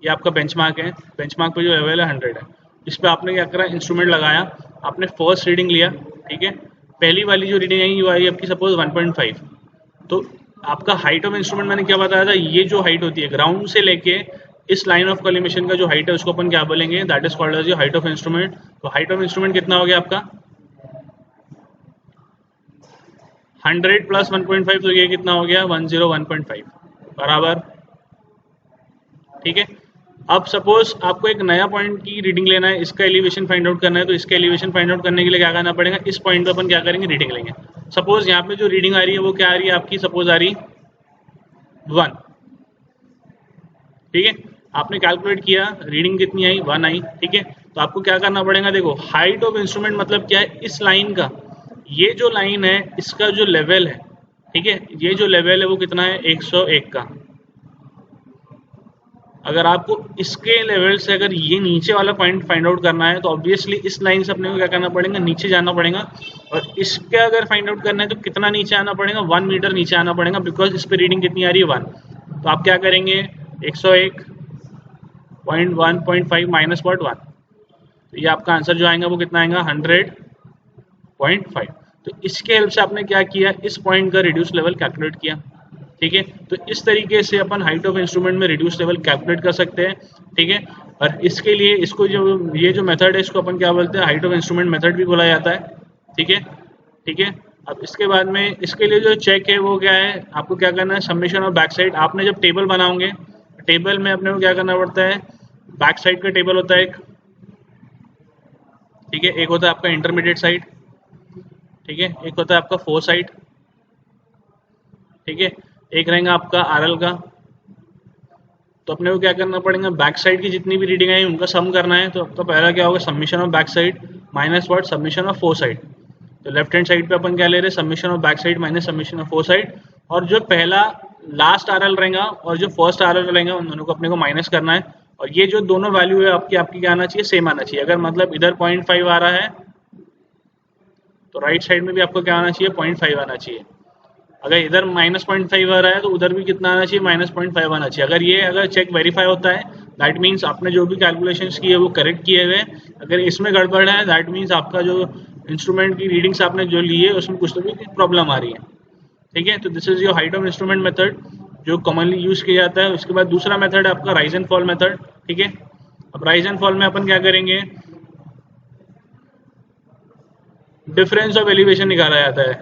S1: ये आपका बेंचमार्क है, बेंचमार्क पे जो लेवल है 100 है, इस पर आपने क्या करा, इंस्ट्रूमेंट लगाया, आपने फर्स्ट रीडिंग लिया। ठीक है, पहली वाली जो रीडिंग आएगी वो आई आपकी सपोज 1.5, तो आपका हाइट ऑफ इंस्ट्रूमेंट मैंने क्या बताया था, ये जो हाइट होती है ग्राउंड से लेके इस लाइन ऑफ कॉलिमेशन का जो हाइट है उसको अपन क्या बोलेंगे, that is called as your height of instrument. तो हाइट ऑफ इंस्ट्रूमेंट कितना हो गया आपका 100 प्लस 1.5, तो ये कितना हो गया 101.5 बराबर। ठीक है, अब सपोज आपको एक नया पॉइंट की रीडिंग लेना है, इसका एलिवेशन फाइंड आउट करना है, तो इसका एलिवेशन फाइंड आउट करने के लिए क्या करना पड़ेगा, इस पॉइंट पे अपन क्या करेंगे, रीडिंग लेंगे। सपोज यहाँ पे जो रीडिंग आ रही है वो क्या आ रही है आपकी, सपोज आ रही 1। ठीक है, आपने कैलकुलेट किया, रीडिंग कितनी आई 1 आई। ठीक है, तो आपको क्या करना पड़ेगा, देखो हाइट ऑफ इंस्ट्रूमेंट मतलब क्या है, इस लाइन का, ये जो लाइन है इसका जो लेवल है, ठीक है, ये जो लेवल है वो कितना है 101 का। अगर आपको इसके लेवल से अगर ये नीचे वाला पॉइंट फाइंड आउट करना है तो ऑब्वियसली इस लाइन से अपने को क्या करना पड़ेगा, नीचे जाना पड़ेगा, और इसके अगर फाइंड आउट करना है तो कितना नीचे आना पड़ेगा, 1 मीटर नीचे आना पड़ेगा, बिकॉज इस पे रीडिंग कितनी आ रही है 1। तो आप क्या करेंगे 101.1.5 माइनस 1, तो ये आपका आंसर जो आएगा वो कितना आएगा 100.5। तो इसके हेल्प से आपने क्या किया, इस पॉइंट का रिड्यूस लेवल कैलकुलेट किया। ठीक है, तो इस तरीके से अपन हाइट ऑफ इंस्ट्रूमेंट में रिड्यूस लेवल कैलकुलेट कर सकते हैं। ठीक है, और इसके लिए इसको जो ये जो मेथड है इसको अपन क्या बोलते हैं, हाइट ऑफ इंस्ट्रूमेंट मेथड भी बोला जाता है। ठीक है, ठीक है, अब इसके बाद में इसके लिए जो चेक है वो क्या है, आपको क्या करना है, समेशन और बैक साइड। आपने जब टेबल बनाओगे, टेबल में अपने को क्या करना पड़ता है, बैक साइड का टेबल होता है एक, ठीक है, एक होता है आपका इंटरमीडिएट साइड, ठीक है, एक होता है आपका फोर साइड, ठीक है, एक रहेगा आपका आरएल का, तो अपने को क्या करना पड़ेगा, बैक साइड की जितनी भी रीडिंग आई उनका सम करना है। तो आपका पहला क्या होगा, submission of back side minus what, submission of four side. तो लेफ्ट हैंड साइड पे अपन क्या ले रहे हैं, submission of back side minus submission of four side. और जो पहला लास्ट आरएल रहेगा और जो फर्स्ट आरएल रहेगा उन दोनों को अपने को माइनस करना है। और ये जो दोनों वैल्यू है आपकी आपकी क्या आना चाहिए, सेम आना चाहिए। अगर मतलब इधर 0.5 आ रहा है तो राइट साइड में भी आपको क्या आना चाहिए, 0.5 आना चाहिए। अगर इधर -0.5 आ रहा है तो उधर भी कितना आना चाहिए, -0.5 आना चाहिए। अगर चेक वेरीफाई होता है दैट मीन्स आपने जो भी कैलकुलेशंस किए वो करेक्ट किए हुए। अगर इसमें गड़बड़ है दैट मीन्स आपका जो इंस्ट्रूमेंट की रीडिंग्स आपने जो ली है उसमें कुछ तो भी प्रॉब्लम आ रही है। ठीक है, तो this is your height of instrument method जो कॉमनली यूज किया जाता है। उसके बाद दूसरा मेथड है आपका राइज एंड फॉल मेथड। ठीक है, अब राइज एंड फॉल में अपन क्या करेंगे, डिफरेंस ऑफ एलिवेशन निकाला जाता है।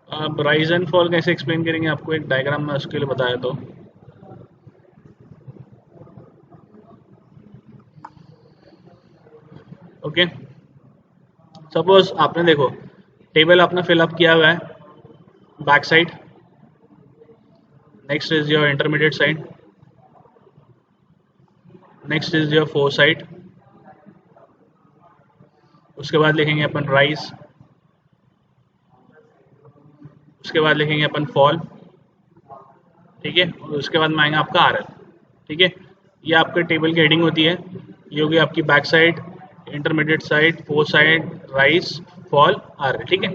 S1: अब राइज एंड फॉल कैसे एक्सप्लेन करेंगे, आपको एक डायग्राम में उसके लिए बताया। तो ओके, सपोज आपने देखो टेबल आपने फिलअप किया हुआ है, back side, next is your intermediate side, next is your fore side, उसके बाद लिखेंगे अपन राइज, उसके बाद लिखेंगे अपन फॉल। ठीक है, और उसके बाद में आएगा आपका आरएल। ठीक है, ये आपके टेबल की हेडिंग होती है। ये होगी आपकी back side, intermediate side, fore side, rise, fall, RL. ठीक है,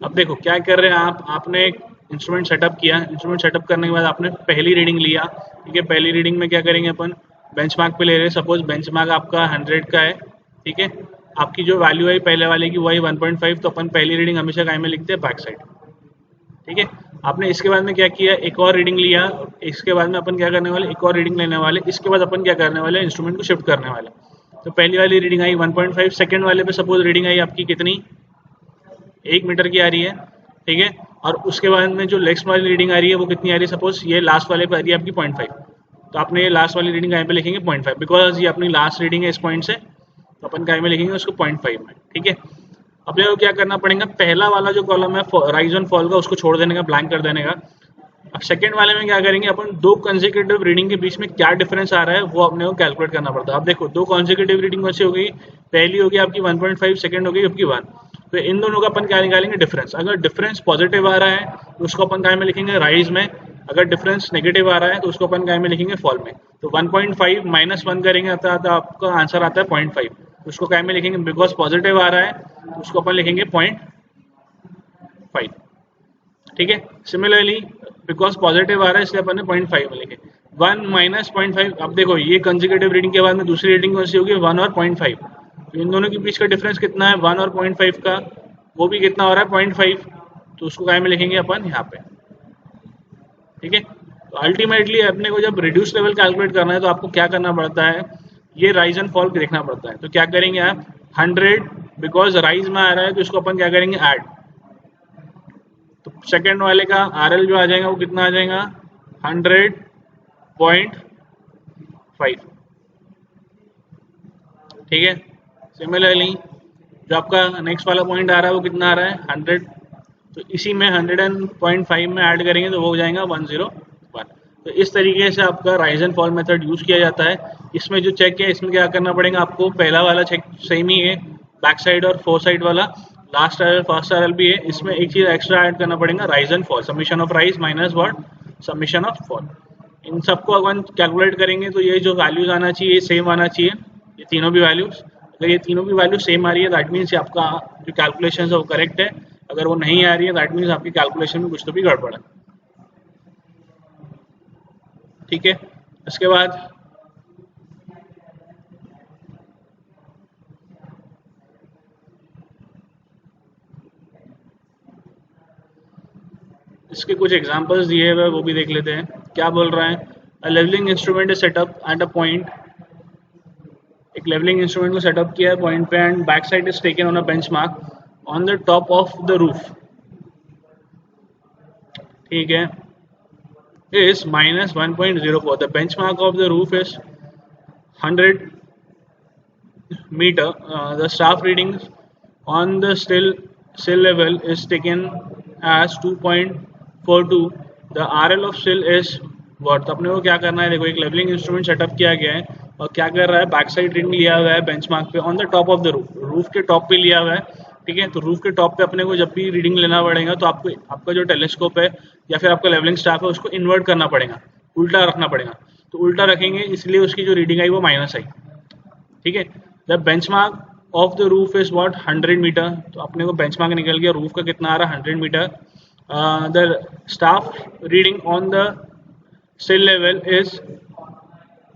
S1: अब देखो क्या कर रहे हैं आप, आपने एक इंस्ट्रूमेंट सेटअप किया। इंस्ट्रूमेंट सेटअप करने के बाद आपने पहली रीडिंग लिया। ठीक है, पहली रीडिंग में क्या करेंगे अपन, बेंचमार्क पे ले रहे हैं। सपोज बेंचमार्क आपका 100 का है। ठीक है, आपकी जो वैल्यू है पहले वाले की वही 1.5, तो अपन पहली रीडिंग हमेशा काय में लिखते हैं, बैक साइड। ठीक है, आपने इसके बाद में क्या किया, एक और रीडिंग लिया। इसके बाद में अपन क्या करने वाले, एक और रीडिंग लेने वाले। इसके बाद अपन क्या करने वाले, इंस्ट्रूमेंट को शिफ्ट करने वाले। तो पहली वाली रीडिंग आई 1.5, सेकेंड वाले पे सपोज रीडिंग आई आपकी कितनी, 1 मीटर की आ रही है। ठीक है, और उसके बाद में जो नेक्स्ट वाली रीडिंग आ रही है वो कितनी आ रही है, सपोज ये लास्ट वाले पे आ रही है आपकी 0.5। तो आपने ये लास्ट वाली रीडिंग यहाँ पे लिखेंगे 0.5, बिकॉज ये अपनी लास्ट रीडिंग है इस पॉइंट से, तो अपन काय में लिखेंगे उसको 0.5 में। ठीक है, अपने को क्या करना पड़ेगा, पहला वाला जो कॉलम है राइज ऑन फॉल का उसको छोड़ देने का, ब्लैंक कर देने का। अब सेकंड वाले में क्या करेंगे अपन, दो कंसेक्यूटिव रीडिंग के बीच में क्या डिफरेंस आ रहा है वो अपने को कैलकुलेट करना पड़ता है। अब देखो दो कंसेक्यूटिव रीडिंग कौन सी हो गई, पहली होगी आपकी 1.5, सेकंड होगी आपकी 1। तो इन दोनों का अपन क्या निकालेंगे, डिफरेंस। अगर डिफरेंस पॉजिटिव आ रहा है तो उसको अपन काय में लिखेंगे, राइज में। अगर डिफरेंस नेगेटिव आ रहा है तो उसको अपन काय में लिखेंगे, फॉल में। तो 1.5 - 1 करेंगे तो आपका आंसर आता है 0.5। उसको काय में लिखेंगे, बिकॉज पॉजिटिव आ रहा है तो उसको अपन लिखेंगे 0.5। ठीक है, सिमिलरली बिकॉज पॉजिटिव आ रहा है इसलिए अपन ने 0.5 में लिखे 1 - 0.5। अब देखो ये कंसेक्यूटिव रीडिंग के बाद में दूसरी रीडिंग कौन सी होगी, 1 और 0.5। तो इन दोनों के बीच का डिफरेंस कितना है, 1 और 0.5 का, वो भी कितना हो रहा है, 0.5। तो उसको काय में लिखेंगे अपन, यहाँ पे। ठीक है, तो अल्टीमेटली अपने को जब रिड्यूस लेवल कैलकुलेट करना है तो आपको क्या करना पड़ता है, ये राइज एंड फॉल देखना पड़ता है। तो क्या करेंगे आप, 100 बिकॉज राइज में आ रहा है तो इसको अपन क्या करेंगे, ऐड। तो सेकेंड वाले का आरएल जो आ जाएगा वो कितना आ जाएगा, 100.5। ठीक है, सिमिलरली जो आपका नेक्स्ट वाला पॉइंट आ रहा है वो कितना आ रहा है, 100। तो इसी में 100.5 में ऐड करेंगे तो वो हो जाएगा 101। तो इस तरीके से आपका rise and fall method use किया जाता है। इसमें जो चेक है इसमें क्या करना पड़ेगा आपको, पहला वाला चेक सेम ही है, बैक साइड और फोर साइड वाला। लास्ट आरएल फर्स्ट आरएल भी है, इसमें एक चीज एक्स्ट्रा ऐड करना पड़ेगा, rise and fall, summation of rise minus what, summation of fall. इन सबको अपन कैलकुलेट करेंगे तो ये जो वैल्यूज आना चाहिए ये सेम आना चाहिए, ये तीनों भी वैल्यूज। अगर ये तीनों भी वैल्यू सेम आ रही है दैट मीन्स आपका जो कैलकुलेशन है वो करेक्ट है। अगर वो नहीं आ रही है दैट मीन्स आपकी कैलकुलेशन में कुछ तो भी गड़बड़ है। ठीक है, इसके बाद इसके कुछ एग्जांपल्स दिए हुए वो भी देख लेते हैं। क्या बोल रहा है, a levelling instrument is set up at a point. एक लेवलिंग इंस्ट्रूमेंट को सेटअप किया है पॉइंट पे and back sight is taken on a benchmark on the top of the roof. ठीक है, is -1.04. The benchmark of the roof is 100 meter. The staff readings on the still sill level is taken as 2.42, the RL of sill is what? तो अपने को क्या करना है, देखो एक लेवलिंग इंस्ट्रूमेंट सेटअप किया गया है और क्या कर रहा है, बैक साइड रीडिंग लिया हुआ है बेंचमार्क पे on the top of the roof, roof के टॉप पे लिया हुआ है, ठीक है। तो रूफ के टॉप पे अपने को जब भी रीडिंग लेना पड़ेगा तो आपको आपका जो टेलीस्कोप है या फिर आपका लेवलिंग स्टाफ है उसको इन्वर्ट करना पड़ेगा, उल्टा रखना पड़ेगा। तो उल्टा रखेंगे इसलिए उसकी जो रीडिंग आई वो माइनस आई, ठीक है। The benchmark of the roof is what 100 metre, तो अपने को बेंचमार्क निकल गया, रूफ का कितना आ रहा है 100 metre. The staff reading on the sill level is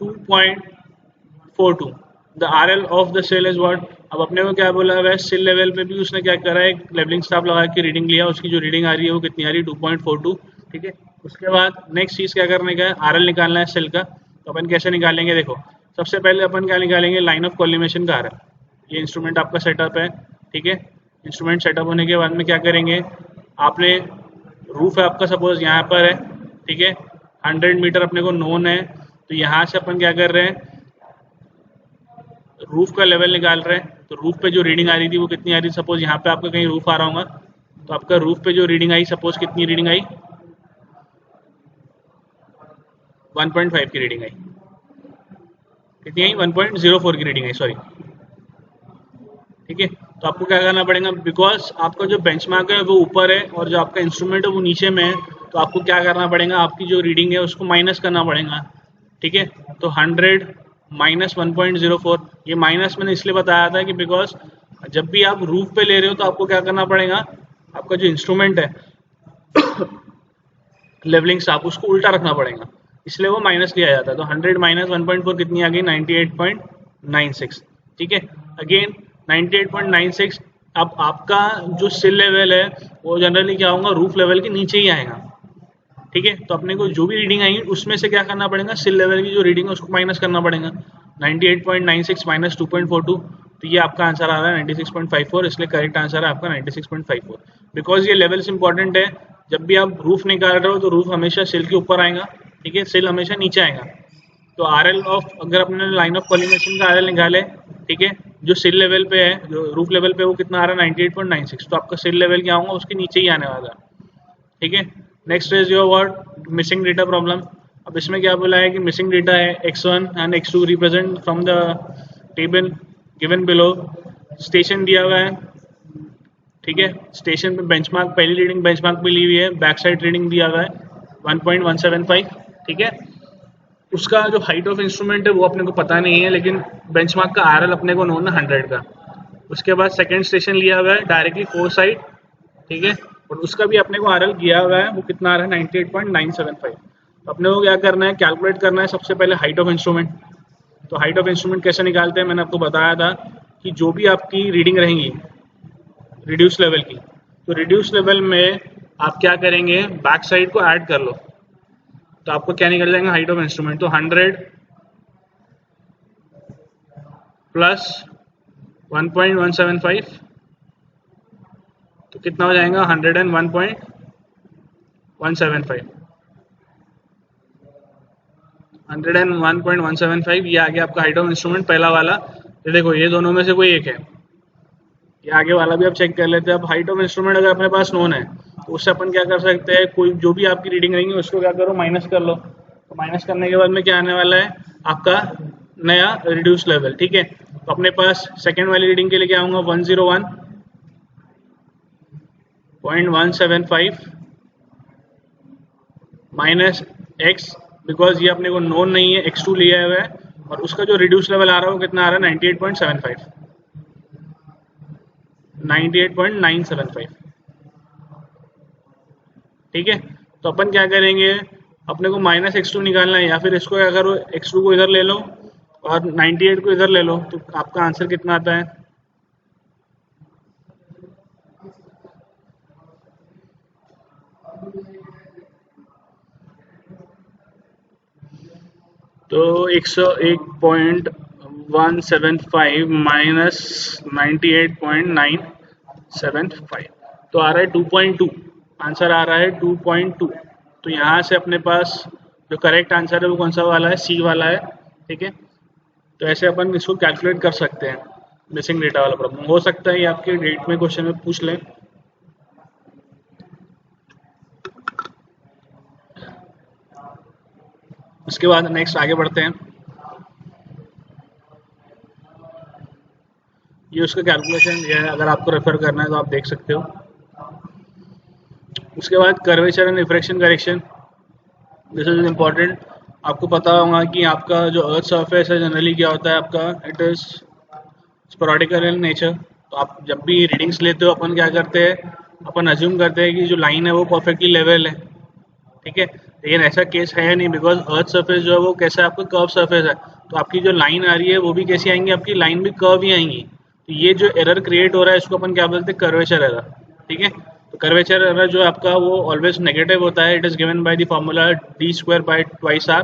S1: 2.42, the RL of the sill is what, अब अपने को क्या बोला है, सिल लेवल पे भी उसने क्या करा है, एक लेवलिंग स्टाफ लगा के रीडिंग लिया, उसकी जो रीडिंग आ रही है वो कितनी आ रही है 2.42, ठीक है। उसके बाद नेक्स्ट चीज़ क्या करने का है, RL निकालना है सिल का। तो अपन कैसे निकालेंगे, देखो सबसे पहले अपन क्या निकालेंगे, लाइन ऑफ कॉलिमेशन का RL। ये इंस्ट्रूमेंट आपका सेटअप है, ठीक है। इंस्ट्रूमेंट सेटअप होने के बाद में क्या करेंगे, आपने रूफ है आपका सपोज यहाँ पर है, ठीक है, 100 मीटर अपने को नोन है, तो यहाँ से अपन क्या कर रहे हैं, रूफ का लेवल निकाल रहे हैं। तो रूफ पे जो रीडिंग आ रही थी वो कितनी आ रही थी, सपोज यहाँ पे आपका कहीं रूफ आ रहा होगा, तो आपका रूफ पे जो रीडिंग आई, सपोज कितनी रीडिंग आई, 1.5 की रीडिंग आई, कितनी आई 1.04 की रीडिंग आई, सॉरी, ठीक है। तो आपको क्या करना पड़ेगा, बिकॉज आपका जो बेंचमार्क है वो ऊपर है और जो आपका इंस्ट्रूमेंट है वो नीचे में है, तो आपको क्या करना पड़ेगा, आपकी जो रीडिंग है उसको माइनस करना पड़ेगा, ठीक है। तो 100 माइनस 1.04, ये माइनस मैंने इसलिए बताया था कि बिकॉज जब भी आप रूफ पे ले रहे हो तो आपको क्या करना पड़ेगा, आपका जो इंस्ट्रूमेंट है लेवलिंग स्टाफ उसको उल्टा रखना पड़ेगा, इसलिए वो माइनस लिया जाता है। तो 100 माइनस 1.4 कितनी आ गई, 98.96, ठीक है। अगेन 98.96, अब आपका जो सिल लेवल है वो जनरली क्या होगा, रूफ लेवल के नीचे ही आएगा, ठीक है। तो अपने को जो भी रीडिंग आएगी उसमें से क्या करना पड़ेगा, सिल लेवल की जो रीडिंग है उसको माइनस करना पड़ेगा। 98.96 माइनस 2.42, तो ये आपका आंसर आ रहा है 96.54, इसलिए करेक्ट आंसर है आपका 96.54। बिकॉज ये लेवल्स इंपॉर्टेंट है, जब भी आप रूफ निकाल रहे हो तो रूफ हमेशा सिल के ऊपर आएगा, ठीक है, सिल हमेशा नीचे आएगा। तो RL ऑफ, अगर अपने लाइन ऑफ कॉलिमेशन का RL निकाले, ठीक है, जो सिल लेवल पे है, जो रूफ लेवल पे वो कितना आ रहा है 98.96, तो आपका सिल लेवल क्या होगा, उसके नीचे ही आने वाला है, ठीक है। Next is your word missing data problem. अब इसमें क्या बोला है कि मिसिंग डेटा है x1 and x2 represent from the table given below. Station दिया हुआ है, ठीक है, स्टेशन पे बेंचमार्क, पहली रीडिंग बेंचमार्क पे ली हुई है, बैक साइड रीडिंग दिया हुआ है 1.175, ठीक है। उसका जो हाइट ऑफ इंस्ट्रूमेंट है वो अपने को पता नहीं है, लेकिन बेंचमार्क का RL अपने को नोन है 100 का। उसके बाद सेकंड स्टेशन लिया हुआ है डायरेक्टली 4 साइड, ठीक है, और उसका भी अपने को RL दिया हुआ है, वो कितना आ रहा है 98.975। तो अपने को क्या करना है, कैलकुलेट करना है सबसे पहले हाइट ऑफ इंस्ट्रूमेंट। तो हाइट ऑफ इंस्ट्रूमेंट कैसे निकालते हैं, मैंने आपको बताया था कि जो भी आपकी रीडिंग रहेंगी रिड्यूस लेवल की, तो रिड्यूस लेवल में आप क्या करेंगे, बैक साइड को ऐड कर लो, तो आपको क्या निकल जाएगा हाइट ऑफ इंस्ट्रूमेंट। तो 100 प्लस 1.175, तो कितना हो जाएगा 101.175, 101.175, ये आ गया आपका हाइट ऑफ इंस्ट्रूमेंट पहला वाला। ये देखो ये दोनों में से कोई एक है, ये आगे वाला भी आप चेक कर लेते हैं। अब हाइट ऑफ इंस्ट्रूमेंट अगर अपने पास नोन है तो उससे अपन क्या कर सकते हैं, कोई जो भी आपकी रीडिंग रहेंगी उसको क्या करो, माइनस कर लो। तो माइनस करने के बाद में क्या आने वाला है, आपका नया रिड्यूस लेवल, ठीक है। तो अपने पास सेकेंड वाली रीडिंग के लिए क्या होगा, 101.175 माइनस x, बिकॉज ये अपने को नोन नहीं है, x2 लिया हुआ है, और उसका जो रिड्यूस लेवल आ रहा है वो कितना आ रहा है 98.75, 98.975, ठीक है। तो अपन क्या करेंगे, अपने को माइनस x2 निकालना है, या फिर इसको क्या करो, x2 को इधर ले लो और 98 को इधर ले लो, तो आपका आंसर कितना आता है, तो 101.175 माइनस 98.975, तो आ रहा है 2.2, आंसर आ रहा है 2.2। तो यहाँ से अपने पास जो करेक्ट आंसर है वो कौन सा वाला है, सी वाला है, ठीक है। तो ऐसे अपन इसको कैलकुलेट कर सकते हैं, मिसिंग डेटा वाला प्रॉब्लम। हो सकता है ये आपके डेट में क्वेश्चन में पूछ लें, उसके बाद नेक्स्ट आगे बढ़ते हैं। ये उसका कैलकुलेशन ये है, अगर आपको रेफर करना है तो आप देख सकते हो। उसके बाद curvature and refraction correction, this is important. आपको पता होगा कि आपका जो अर्थ सरफेस है जनरली क्या होता है आपका, इट इज स्पोरेडिकल इन नेचर। तो आप जब भी रीडिंग्स लेते हो अपन क्या करते हैं, अपन अज्यूम करते हैं कि जो लाइन है वो परफेक्टली लेवल है, ठीक है। लेकिन ऐसा केस है नहीं, बिकॉज अर्थ सरफेस जो है वो कैसा है आपका कर्व सरफेस है। तो आपकी जो लाइन आ रही है वो भी कैसी आएंगी, आपकी लाइन भी कर्व ही आएंगी। तो ये जो एरर क्रिएट हो रहा है इसको अपन क्या बोलते हैं, कर्वेचर एरर, ठीक है। तो कर्वेचर एरर जो आपका वो ऑलवेज नेगेटिव होता है। It is given by the formula D square by twice R,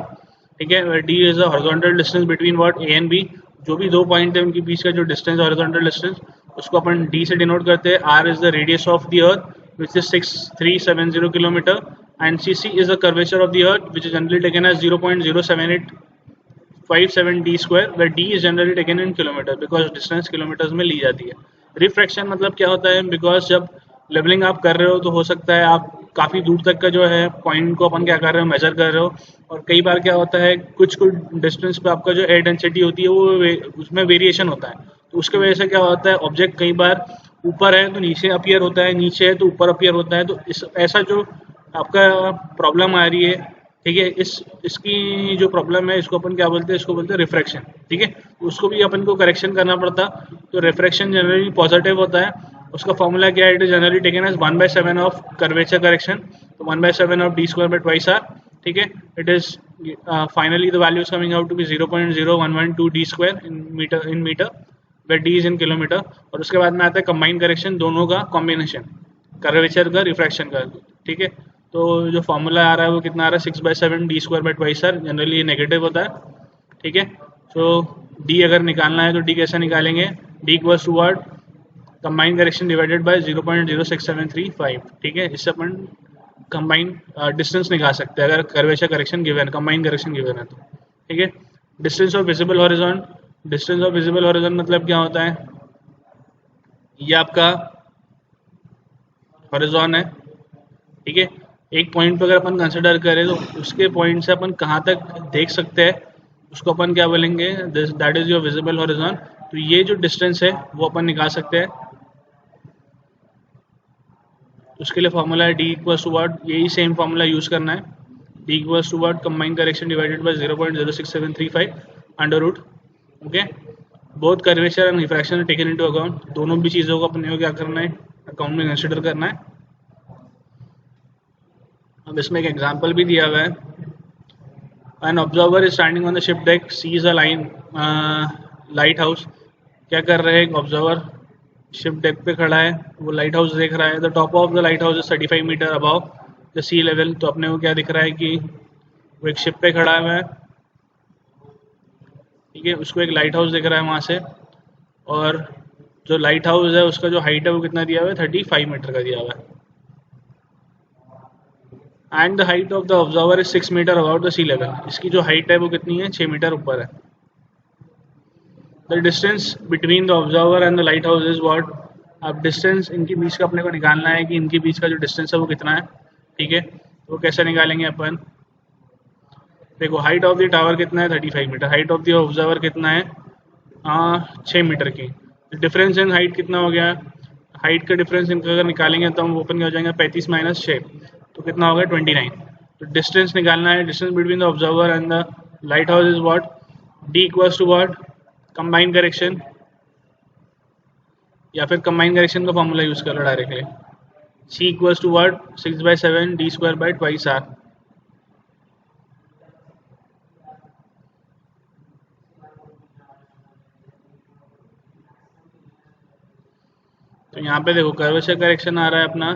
S1: ठीक है। D is a horizontal distance between what A and B, जो भी दो पॉइंट है उनके बीच का जो डिस्टेंस हॉरिजॉन्टल डिस्टेंस, उसको अपन डी से डिनोट करते हैं। R is the radius of the earth which is 6370 kilometer, and cc is the curvature of the earth which is generally taken as 0.07857 d square, where d is generally taken in kilometer because distance kilometers में ली जाती है। Refraction मतलब क्या होता है, because जब levelling आप कर रहे हो तो हो सकता है आप काफ़ी दूर तक का जो है पॉइंट को अपन क्या कर रहे हो, मेजर कर रहे हो, और कई बार क्या होता है कुछ डिस्टेंस पे आपका जो एयर डेंसिटी होती है वो उसमें वेरिएशन होता है। तो उसके वजह से क्या होता है, ऑब्जेक्ट कई बार ऊपर है तो नीचे अपीयर होता है, नीचे है तो ऊपर अपीयर होता है। तो इस ऐसा जो आपका प्रॉब्लम आ रही है, ठीक है, इसकी जो प्रॉब्लम है इसको अपन क्या बोलते हैं, इसको बोलते हैं रिफ्रैक्शन, ठीक है। तो उसको भी अपन को करेक्शन करना पड़ता। तो रिफ्रैक्शन जनरली पॉजिटिव होता है। उसका फॉर्मूला क्या है, it is generally taken as 1/7 of curvature correction, तो 1/7 of D square by twice R, ठीक है। It is finally the value is coming out to be 0.0112 D square in metre where d is in kilometre. और उसके बाद में आता है combine correction, दोनों का कॉम्बिनेशन, कर्वेचर का रिफ्रैक्शन का, ठीक है। तो जो फॉर्मूला आ रहा है वो कितना आ रहा है, 6/7 D square by twice R, generally ये नेगेटिव होता है, ठीक है। सो d अगर निकालना है तो d कैसे निकालेंगे, d equals to what, combine correction divided by 0.06735, ठीक है। इससे अपन कंबाइन डिस्टेंस निकाल सकते हैं अगर curvature correction given, combine correction given है तो, ठीक है। Distance of visible horizon, distance of visible horizon मतलब क्या होता है, ये आपका हॉरिजॉन है, ठीक है। एक पॉइंट पर अगर अपन कंसिडर करें तो उसके पॉइंट से अपन कहाँ तक देख सकते हैं उसको अपन क्या बोलेंगे, that is your visible horizon. तो ये जो डिस्टेंस है वो अपन निकाल सकते हैं। उसके लिए फॉर्मूला है डी इक्वल्स टू व्हाट, यही सेम फॉर्मूला यूज करना है, D equals to what, combine correction divided by 0.06735 under root, okay. Both curvature and refraction taken into account, दोनों भी चीज़ों को अपने को क्या करना है, अकाउंट में कंसिडर करना है। अब इसमें एक एग्जांपल भी दिया हुआ है, an observer is standing on the ship deck, sees a light house. क्या कर रहे हैं, एक ऑब्जर्वर शिप डेक पे खड़ा है, वो लाइट हाउस देख रहा है। The top of the lighthouse is 35 metre above the sea level. तो अपने को क्या दिख रहा है कि वो एक शिप पे खड़ा हुआ है, ठीक है, उसको एक लाइट हाउस दिख रहा है वहाँ से, और जो लाइट हाउस है उसका जो हाइट है वो कितना दिया हुआ है, 35 मीटर का दिया हुआ है। And the height of the observer is 6 metre about the sea level, इसकी जो हाइट है वो कितनी है, 6 मीटर ऊपर है। The distance between the observer and the lighthouse is what, अब डिस्टेंस इनके बीच का अपने को निकालना है कि इनके बीच का जो डिस्टेंस है वो कितना है, ठीक है। तो वो कैसे निकालेंगे अपन, देखो हाइट ऑफ द टावर कितना है, 35 metre, height of the observer कितना है, 6 मीटर की। डिफरेंस इन हाइट कितना हो गया, हाइट का डिफरेंस इनका अगर निकालेंगे तो हम ओपन क्या हो जाएंगे, 35 माइनस 6, तो कितना होगा 29। तो डिस्टेंस निकालना है, distance between the observer and the lighthouse is what, D equals to what, combine correction, या फिर कंबाइन करेक्शन का फॉर्मूला यूज कर लो directly, C equals to what, 6/7 D square by twice R. तो यहाँ पे देखो कर्वेचर करेक्शन आ रहा है अपना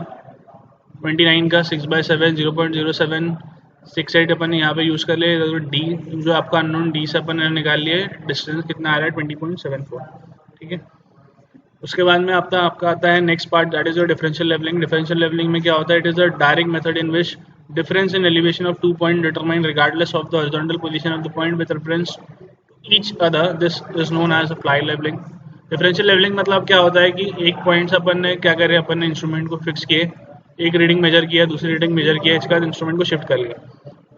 S1: 29 का 6/7 0.0768 अपन यहाँ पे यूज़ कर लिए। तो डी जो आपका अननोन डी से अपन निकाल लिए, डिस्टेंस कितना आ रहा है 20.74, ठीक है। उसके बाद में आपका आता है next part, that is your differential levelling. Differential levelling में क्या होता है, it is a direct method in which difference in elevation of 2 point determine regardless of the horizontal position of the point with reference each other, this is known as a fly levelling. Differential levelling मतलब क्या होता है कि एक point से अपन ने क्या करे, अपन ने इंस्ट्रूमेंट को फिक्स किए, एक रीडिंग मेजर किया, दूसरी रीडिंग मेजर किया, इसके बाद इंस्ट्रूमेंट को शिफ्ट कर लिया।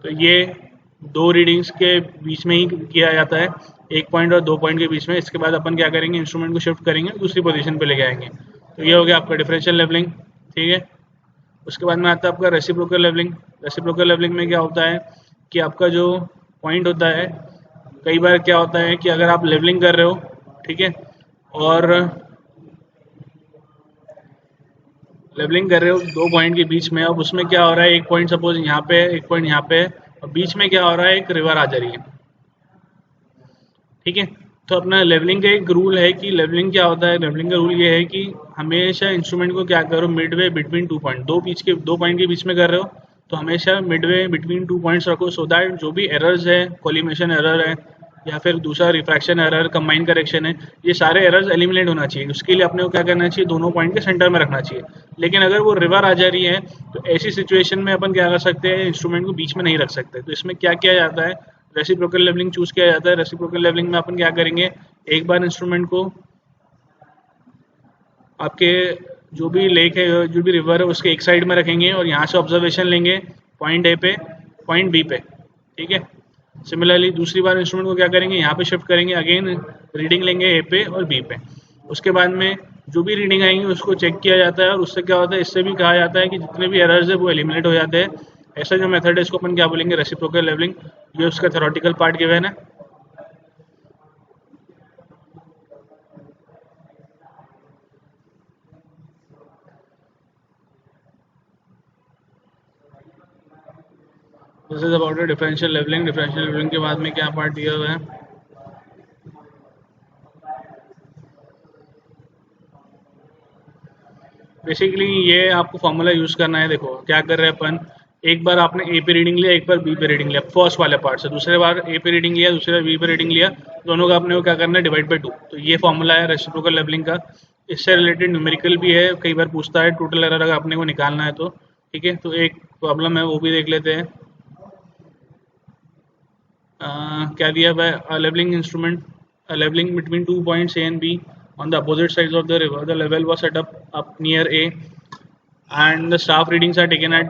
S1: तो ये दो रीडिंग्स के बीच में ही किया जाता है, 1 पॉइंट और 2 पॉइंट के बीच में। इसके बाद अपन क्या करेंगे, इंस्ट्रूमेंट को शिफ्ट करेंगे, दूसरी पोजीशन पे लेके आएंगे। तो ये हो गया आपका डिफरेंशियल लेवलिंग, ठीक है। उसके बाद में आता है आपका रेसिप्रोकल लेवलिंग। रेसिप्रोकल लेवलिंग में क्या होता है कि आपका जो पॉइंट होता है, कई बार क्या होता है कि अगर आप लेवलिंग कर रहे हो, ठीक है, और लेवलिंग कर रहे हो दो पॉइंट के बीच में, अब उसमें क्या हो रहा है, एक पॉइंट सपोज यहाँ पे है, एक पॉइंट यहाँ पे है, और बीच में क्या हो रहा है, एक रिवर आ जा रही है, ठीक है। तो अपना लेवलिंग का एक रूल है कि लेवलिंग क्या होता है, लेवलिंग का रूल ये है कि हमेशा इंस्ट्रूमेंट को क्या करो, मिडवे बिटवीन 2 पॉइंट, दो पॉइंट के बीच में कर रहे हो तो हमेशा मिडवे बिटवीन 2 पॉइंट्स रखो, सो दैट जो भी एरर्स है, कोलिमेशन एरर है या फिर दूसरा रिफ्रैक्शन एरर, कंबाइन करेक्शन है, ये सारे एरर्स एलिमिनेट होना चाहिए। उसके लिए अपने को क्या करना चाहिए, दोनों पॉइंट के सेंटर में रखना चाहिए। लेकिन अगर वो रिवर आ जा रही है तो ऐसी सिचुएशन में अपन क्या कर सकते हैं, इंस्ट्रूमेंट को बीच में नहीं रख सकते। तो इसमें क्या किया जाता है, रेसिप्रोकल लेवलिंग चूज किया जाता है। रेसिप्रोकल लेवलिंग में अपन क्या करेंगे, एक बार इंस्ट्रूमेंट को आपके जो भी लेक है, जो भी रिवर है, उसके एक साइड में रखेंगे और यहाँ से ऑब्जर्वेशन लेंगे पॉइंट ए पे, पॉइंट बी पे, ठीक है। सिमिलरली दूसरी बार इंस्ट्रूमेंट को क्या करेंगे, यहाँ पे शिफ्ट करेंगे, अगेन रीडिंग लेंगे ए पे और बी पे। उसके बाद में जो भी रीडिंग आएंगी उसको चेक किया जाता है, और उससे क्या होता है, इससे भी कहा जाता है कि जितने भी एरर्स है वो एलिमिनेट हो जाते हैं। ऐसा जो मेथड है इसको अपन क्या बोलेंगे, रेसिप्रोकल लेवलिंग। ये उसका थ्योरेटिकल पार्ट गिवन है। This is about differential levelling. Differential levelling के बाद में क्या पार्ट दिया हुआ है, बेसिकली ये आपको फॉर्मूला यूज करना है। देखो क्या कर रहे हैं अपन, एक बार आपने ए पे रीडिंग लिया, एक बार बी पे रीडिंग लिया, फर्स्ट वाले पार्ट से। दूसरे बार ए पे रीडिंग लिया, दूसरे बार बी पे रीडिंग लिया, दोनों का अपने को क्या करना है, डिवाइड बाई 2। तो ये फॉर्मूला है रेसिप्रोकल लेवलिंग का। इससे रिलेटेड न्यूमेरिकल भी है, कई बार पूछता है टोटल एरर अगर अपने को निकालना है तो, ठीक है। तो एक प्रॉब्लम है वो भी देख लेते हैं। क्या दिया हुआ है, levelling instrument, leveling between 2 points A and B on the opposite sides of the river. The level was set up near A, and the staff readings are taken at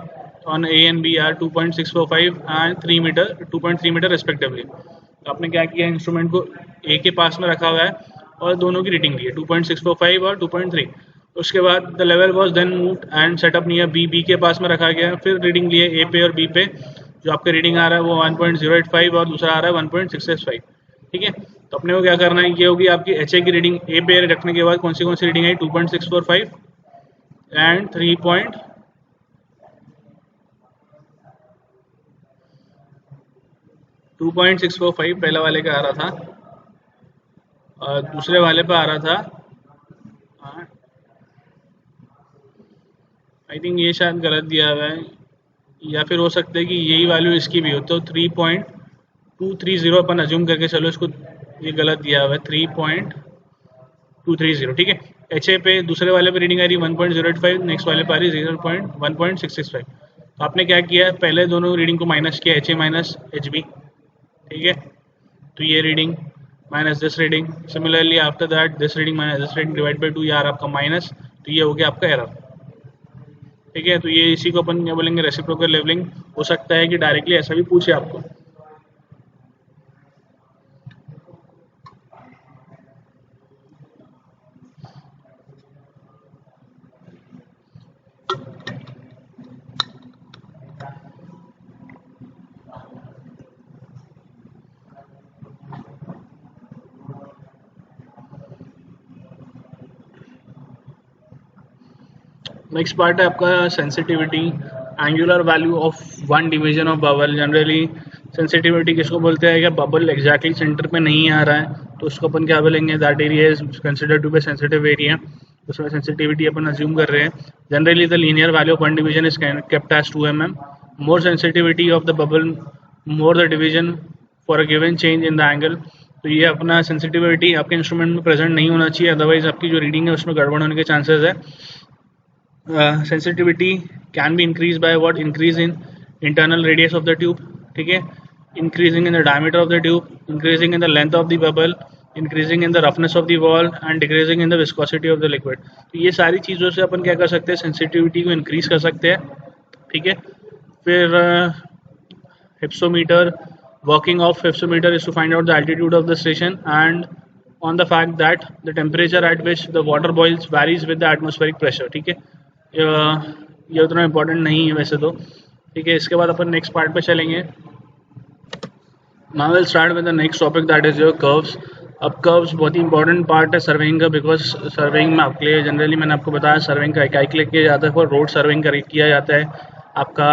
S1: on A and B are 2.645 and 3 meter, 2.3 meter respectively. तो आपने क्या किया, instrument को A के पास में रखा हुआ है और दोनों की रीडिंग ली है 2.645 और 2.3। उसके बाद the level was then moved and set up near B, B के पास में रखा गया। फिर रीडिंग लिए ए पे और बी पे, जो आपका रीडिंग आ रहा है वो 1.085 और दूसरा आ रहा है 1.665, ठीक है। तो अपने को क्या करना है, ये होगी आपकी एच ए की रीडिंग। ए पे रखने के बाद कौन सी रीडिंग आई, 2.645 एंड 2.645 पहला वाले का आ रहा था, और दूसरे वाले पे आ रहा था, आई थिंक ये शायद गलत दिया हुआ है, या फिर हो सकता है कि यही वैल्यू इसकी भी हो। तो 3.230 अपन अज्यूम करके चलो इसको, ये गलत दिया हुआ है 3.230, ठीक है। एच ए पे दूसरे वाले पे रीडिंग आ रही है 1.085, नेक्स्ट वाले पे आ रही है 1.665। तो आपने क्या किया, पहले दोनों रीडिंग को माइनस किया, H A minus H B, ठीक है। तो ये reading minus this reading, similarly after that this reading minus this reading divide by 2, यार आपका माइनस, तो ये हो गया आपका एरर, ठीक है। तो ये इसी को अपन क्या बोलेंगे, रेसिप्रोकल लेवलिंग। हो सकता है कि डायरेक्टली ऐसा भी पूछे आपको। नेक्स्ट पार्ट है आपका sensitivity, angular value of one division of bubble. Generally sensitivity किसको बोलते हैं, अगर बबल एग्जैक्टली सेंटर पे नहीं आ रहा है तो उसको अपन क्या बोलेंगे, that area is considered to be sensitive area. उसमें सेंसिटिविटी अपन अज्यूम कर रहे हैं। Generally the linear value of one division is kept as 2 mm। More sensitivity of the bubble, more the division for a given change in the angle. तो ये अपना sensitivity आपके instrument में प्रेजेंट नहीं होना चाहिए, अदरवाइज आपकी जो रीडिंग है उसमें गड़बड़ होने के चांसेस है। sensitivity can be increased by what, increase in internal radius of the tube, ठीक है, increasing in the diameter of the tube, increasing in the length of the bubble, increasing in the roughness of the wall and decreasing in the viscosity of the liquid। तो ये सारी चीज़ों से अपन क्या कर सकते हैं, सेंसिटिविटी को इंक्रीज कर सकते हैं, ठीक है। फिर hypsometer Working of fifth meter is to find out the altitude of the station and on the fact that the temperature at which the water boils varies with the atmospheric pressure. ठीक है, ये उतना important नहीं है वैसे तो. ठीक है, इसके बाद अपन नेक्स्ट पार्ट पे चलेंगे. Now we'll start with the next topic, that is your curves. अब कर्व्स बहुत ही इंपॉर्टेंट पार्ट है सर्वेइंग का, बिकॉज सर्वेइंग में आपके लिए जनरली मैंने आपको बताया सर्वेइंग का कैलकुलेट किया जाता है, फॉर रोड सर्वेइंग किया जाता है, आपका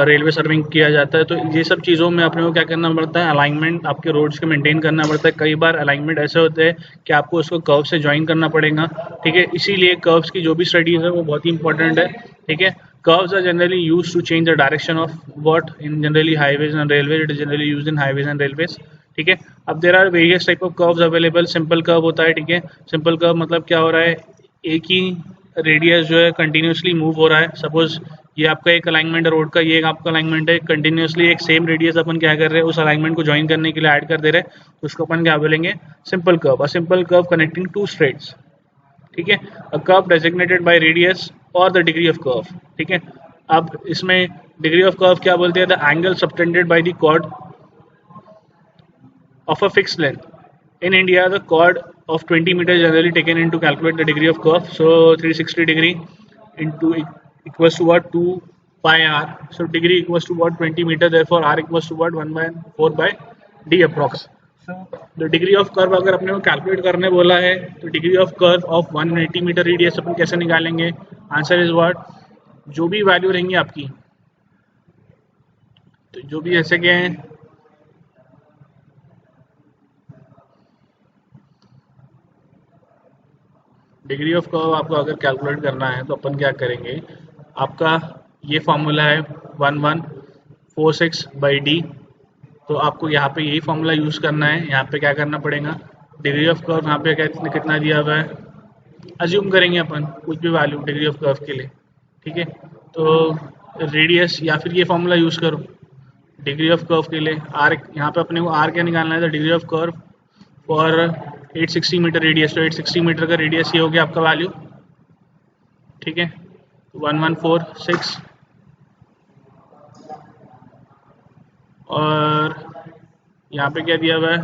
S1: रेलवे सर्विंग किया जाता है. तो ये सब चीज़ों में अपने को क्या करना पड़ता है, अलाइनमेंट आपके रोड्स के मेंटेन करना पड़ता है. कई बार अलाइनमेंट ऐसे होते हैं कि आपको उसको कर्व से ज्वाइन करना पड़ेगा. ठीक है, इसीलिए कर्व्स की जो भी स्टडीज़ है वो बहुत ही इंपॉर्टेंट है. ठीक है, curves are generally use to change the direction of what in generally highways and railway. It is generally use in highways and railways. ठीक है, अब there are various type of curves available. Simple curve होता है. ठीक है, simple curve मतलब क्या हो रहा है, एक ही रेडियस जो है कंटिन्यूसली मूव हो रहा है. सपोज ये आपका एक अलाइनमेंट है रोड का, ये एक आपका अलाइनमेंट है, कंटिन्यूसली एक सेम रेडियस अपन क्या कर रहे हैं, उस अलाइनमेंट को ज्वाइन करने के लिए ऐड कर दे रहे हैं, तो उसको अपन क्या बोलेंगे, simple curve. A simple curve connecting two straights. ठीक है, a curve designated by radius और द डिग्री ऑफ कर्व. ठीक है, अब इसमें डिग्री ऑफ कर्व क्या बोलते हैं, the angle subtended by the chord of a fixed length. In India, the chord of 20 meters is generally taken in to calculate the degree of curve. So 360 degree into equals to what, 2 pi r. So degree equals to what, 20 meter. Therefore r equals to what, 1 by 4 by d approx. So the degree of curve अगर अपने को calculate करने बोला है तो degree of curve of 180 metre radius अपन कैसे निकालेंगे. आंसर इज व्हाट, जो भी वैल्यू रहेंगी आपकी, तो जो भी ऐसे क्या है, डिग्री ऑफ कर्व आपको अगर कैलकुलेट करना है तो अपन क्या करेंगे, आपका ये फॉर्मूला है 1146 बाई डी. तो आपको यहाँ पे यही फॉर्मूला यूज़ करना है. यहाँ पे क्या करना पड़ेगा, डिग्री ऑफ कर्व यहाँ पे कितना दिया हुआ है, अज्यूम करेंगे अपन कुछ भी वैल्यू डिग्री ऑफ कर्व के लिए. ठीक है, तो रेडियस या फिर ये फॉर्मूला यूज़ करो डिग्री ऑफ कर्व के लिए. आर यहाँ पे अपने को आर क्या निकालना है, the degree of curve for 860 metre radius. तो 860 मीटर का रेडियस ये हो गया आपका वैल्यू. ठीक है, 1146 और यहाँ पे क्या दिया हुआ है,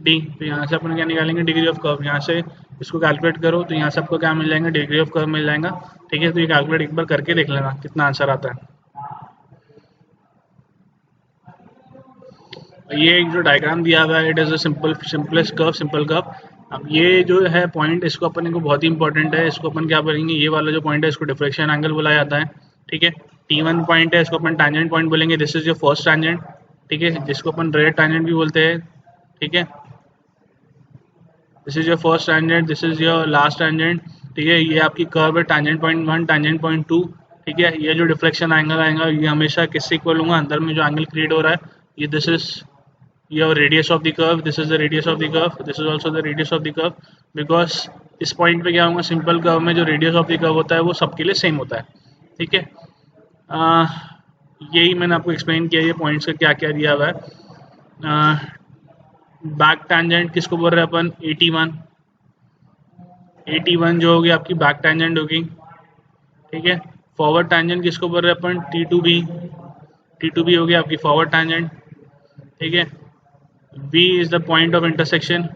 S1: डी. तो यहाँ से अपन क्या निकालेंगे, डिग्री ऑफ कर्व. यहाँ से इसको कैलकुलेट करो तो यहाँ से आपको क्या मिल जाएगा, डिग्री ऑफ कर्व मिल जाएगा. ठीक है, तो ये कैलकुलेट एक बार करके देख लेना कितना आंसर आता है. ये एक जो डायग्राम दिया हुआ है, it is a simplest curve, simple curve. अब ये जो है पॉइंट, इसको अपन को बहुत ही इंपॉर्टेंट है. इसको अपन क्या बोलेंगे, ये वाला जो पॉइंट है इसको डिफ्लेक्शन एंगल बोला जाता है. ठीक है, T1 पॉइंट है, इसको अपन टैंजेंट पॉइंट बोलेंगे. This is your first tangent. ठीक है, जिसको अपन रेड टैंजेंट भी बोलते हैं. ठीक है, this is your first tangent, this is your last tangent. ठीक है, ये आपकी कर्व है टैंजेंट पॉइंट 1, टैंजेंट पॉइंट 2. ठीक है, ये जो डिफ्लेक्शन एंगल आएगा ये हमेशा किससे इक्वल होगा, अंदर में जो एंगल क्रिएट हो रहा है ये, this is your radius of the curve, this is the radius of the curve, this is also the radius of the curve. because इस पॉइंट पे क्या होगा, सिंपल कर्व में जो रेडियस ऑफ द कर्व होता है वो सबके लिए सेम होता है. ठीक है, यही मैंने आपको एक्सप्लेन किया ये पॉइंट्स का क्या क्या दिया हुआ है. बैक टैंजेंट किसको बोल रहे हैं अपन, 81. 81 जो होगी आपकी बैक टैंजेंट होगी. ठीक है, फॉरवर्ड टैंजेंट किसको बोल रहे हैं अपन, T2B. T2B होगी आपकी फॉरवर्ड टैंजेंट. ठीक है, V is the point of intersection.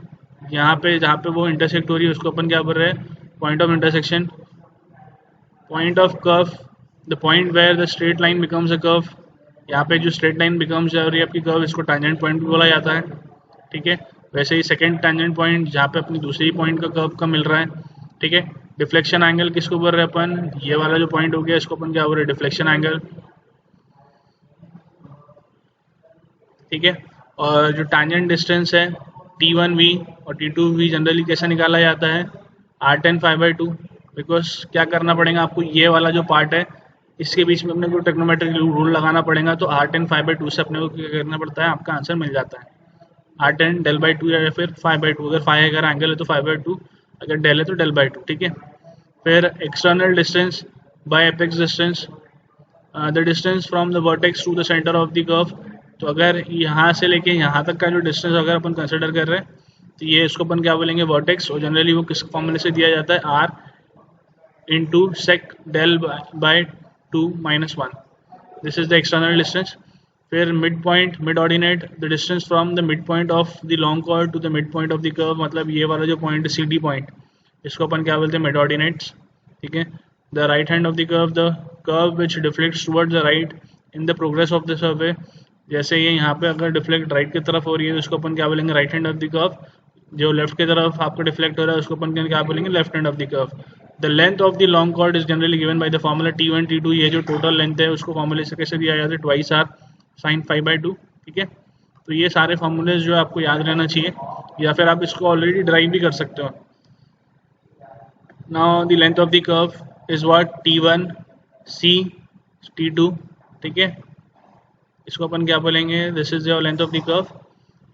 S1: यहाँ पे जहाँ पे वो इंटरसेक्ट हो रही है उसको अपन क्या बोल रहे हैं, point of intersection. Point of curve, the point where the straight line becomes a curve. यहाँ पे जो स्ट्रेट लाइन बिकम्स हो रही है आपकी कर्व, इसको टैंजेंट पॉइंट भी बोला जाता है. ठीक है, वैसे ही सेकंड टैंजेंट पॉइंट जहाँ पे अपनी दूसरी पॉइंट का कर्व का मिल रहा है. ठीक है, डिफ्लेक्शन एंगल किसको बोल रहे हैं अपन, ये वाला जो पॉइंट हो गया इसको अपन क्या बोल रहे हैं, डिफ्लेक्शन एंगल. ठीक है, और जो टैंजेंट डिस्टेंस है T1V और T2V जनरली कैसे निकाला जाता है, r10 5/2. बिकॉज क्या करना पड़ेगा आपको, ये वाला जो पार्ट है इसके बीच में अपने को ट्रिग्नोमेट्रिक रूल लगाना पड़ेगा. तो r10 5/2 से अपने को क्या करना पड़ता है, आपका आंसर मिल जाता है r10 del/2 या फिर 5/2. अगर 5 अगर एंगल है तो 5/2, अगर डेल है तो del/2. ठीक है, फिर external distance by apex distance, the distance from the vertex to the centre of the curve. तो अगर यहाँ से लेके यहाँ तक का जो डिस्टेंस अगर अपन कंसिडर कर रहे हैं तो ये इसको अपन क्या बोलेंगे, वर्टेक्स. और जनरली वो किस फॉर्मूले से दिया जाता है, r into sec del by 2 - 1. This is the external distance. फिर mid point, mid ordinate, the distance from the mid point of the long chord to the mid point of the curve, मतलब ये वाला जो point C D point, इसको अपन क्या बोलते हैं, मिड ऑर्डिनेट्स, ठीक है। The right hand of the curve which deflects towards the right in the progress of the survey, जैसे ये यहाँ पे अगर डिफ्लेक्ट राइट की तरफ हो रही है तो उसको अपन क्या बोलेंगे, right hand of the curve. जो लेफ्ट की तरफ आपको डिफ्लेक्ट हो रहा है उसको अपन क्या बोलेंगे, left hand of the curve. The length of the long chord is generally given by the formula T1 T2, ये जो टोटल लेंथ है उसको फॉर्मूले से कैसे दिया जाता है, ट्वाइस आर साइन 5/2, ठीक है। तो ये सारे फॉर्मूलेज जो आपको याद रहना चाहिए, या फिर आप इसको ऑलरेडी ड्राइव भी कर सकते हो। Now the length of the curve is what, T1 C T2, ठीक है। इसको अपन क्या बोलेंगे, this is your length of the curve.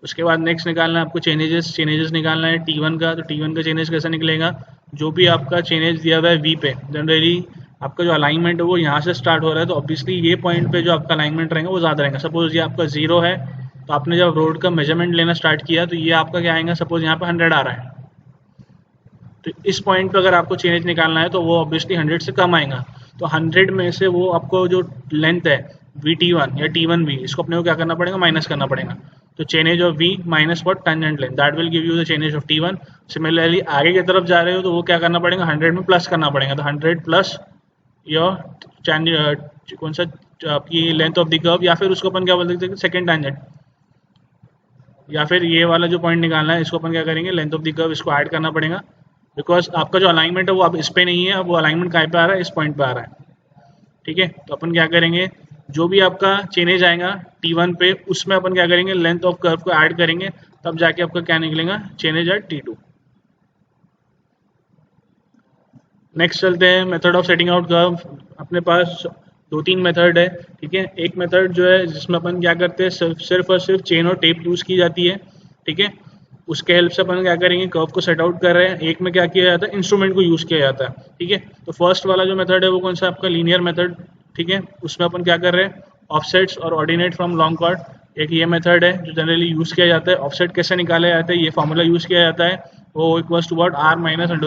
S1: उसके बाद नेक्स्ट निकालना है आपको चेनेजेस निकालना है T1 का। तो T1 का चेनेज कैसे निकलेगा, जो भी आपका चेनेज दिया हुआ है V पे, जनरली आपका जो अलाइनमेंट है वो यहाँ से स्टार्ट हो रहा है, तो ऑब्वियसली ये पॉइंट पे जो आपका अलाइनमेंट रहेगा वो ज़्यादा रहेगा। सपोज ये आपका 0 है, तो आपने जब रोड का मेजरमेंट लेना स्टार्ट किया तो ये आपका क्या आएगा, सपोज यहाँ पे 100 आ रहा है, तो इस पॉइंट पे अगर आपको चेनेज निकालना है तो वो ऑब्वियसली 100 से कम आएगा। तो 100 में से वो आपको जो लेंथ है VT1 या T1V, इसको अपने को क्या करना पड़ेगा, माइनस करना पड़ेगा। तो chainage of V minus what, tangent length, that will give you the chainage of T1। Similarly आगे की तरफ जा रहे हो तो वो क्या करना पड़ेगा, 100 में प्लस करना पड़ेगा। तो 100 प्लस योर कौन सा आपकी लेंथ ऑफ द कर्व, या फिर उसको अपन क्या बोल सकते हैं, सेकंड टेंजेंट, या फिर ये वाला जो पॉइंट निकालना है इसको अपन क्या करेंगे, लेंथ ऑफ द कर्व, इसको ऐड करना पड़ेगा। बिकॉज आपका जो अलाइनमेंट है वो अब इस पे नहीं है, अब वो अलाइनमेंट कहाँ पे आ रहा है, इस पॉइंट पे आ रहा है, ठीक है। तो अपन क्या करेंगे, जो भी आपका चेनेज आएगा T1 पे, उसमें अपन क्या करेंगे, लेंथ ऑफ कर्व को ऐड करेंगे, तब जाके आपका क्या निकलेगा, चेनेज एट T2। नेक्स्ट चलते हैं method of setting out curve. अपने पास 2-3 मेथड है, ठीक है। एक मेथड जो है जिसमें अपन क्या करते हैं, सिर्फ और सिर्फ चेन और टेप यूज़ की जाती है, ठीक है। उसके हेल्प से अपन क्या करेंगे, कर्व को सेट आउट कर रहे हैं। एक में क्या किया जाता है, इंस्ट्रूमेंट को यूज़ किया जाता है, ठीक है। तो फर्स्ट वाला जो मेथड है वो कौन सा, आपका लीनियर मेथड, ठीक है। उसमें अपन क्या कर रहे हैं, ऑफसेट्स और ऑर्डिनेट फ्रॉम लॉन्ग कॉर्ड, एक ये मेथड है जो जनरली यूज़ किया जाता है। ऑफसेट कैसे निकाला जाता है, ये फॉर्मूला यूज़ किया जाता है, वो equals to what, R minus √r²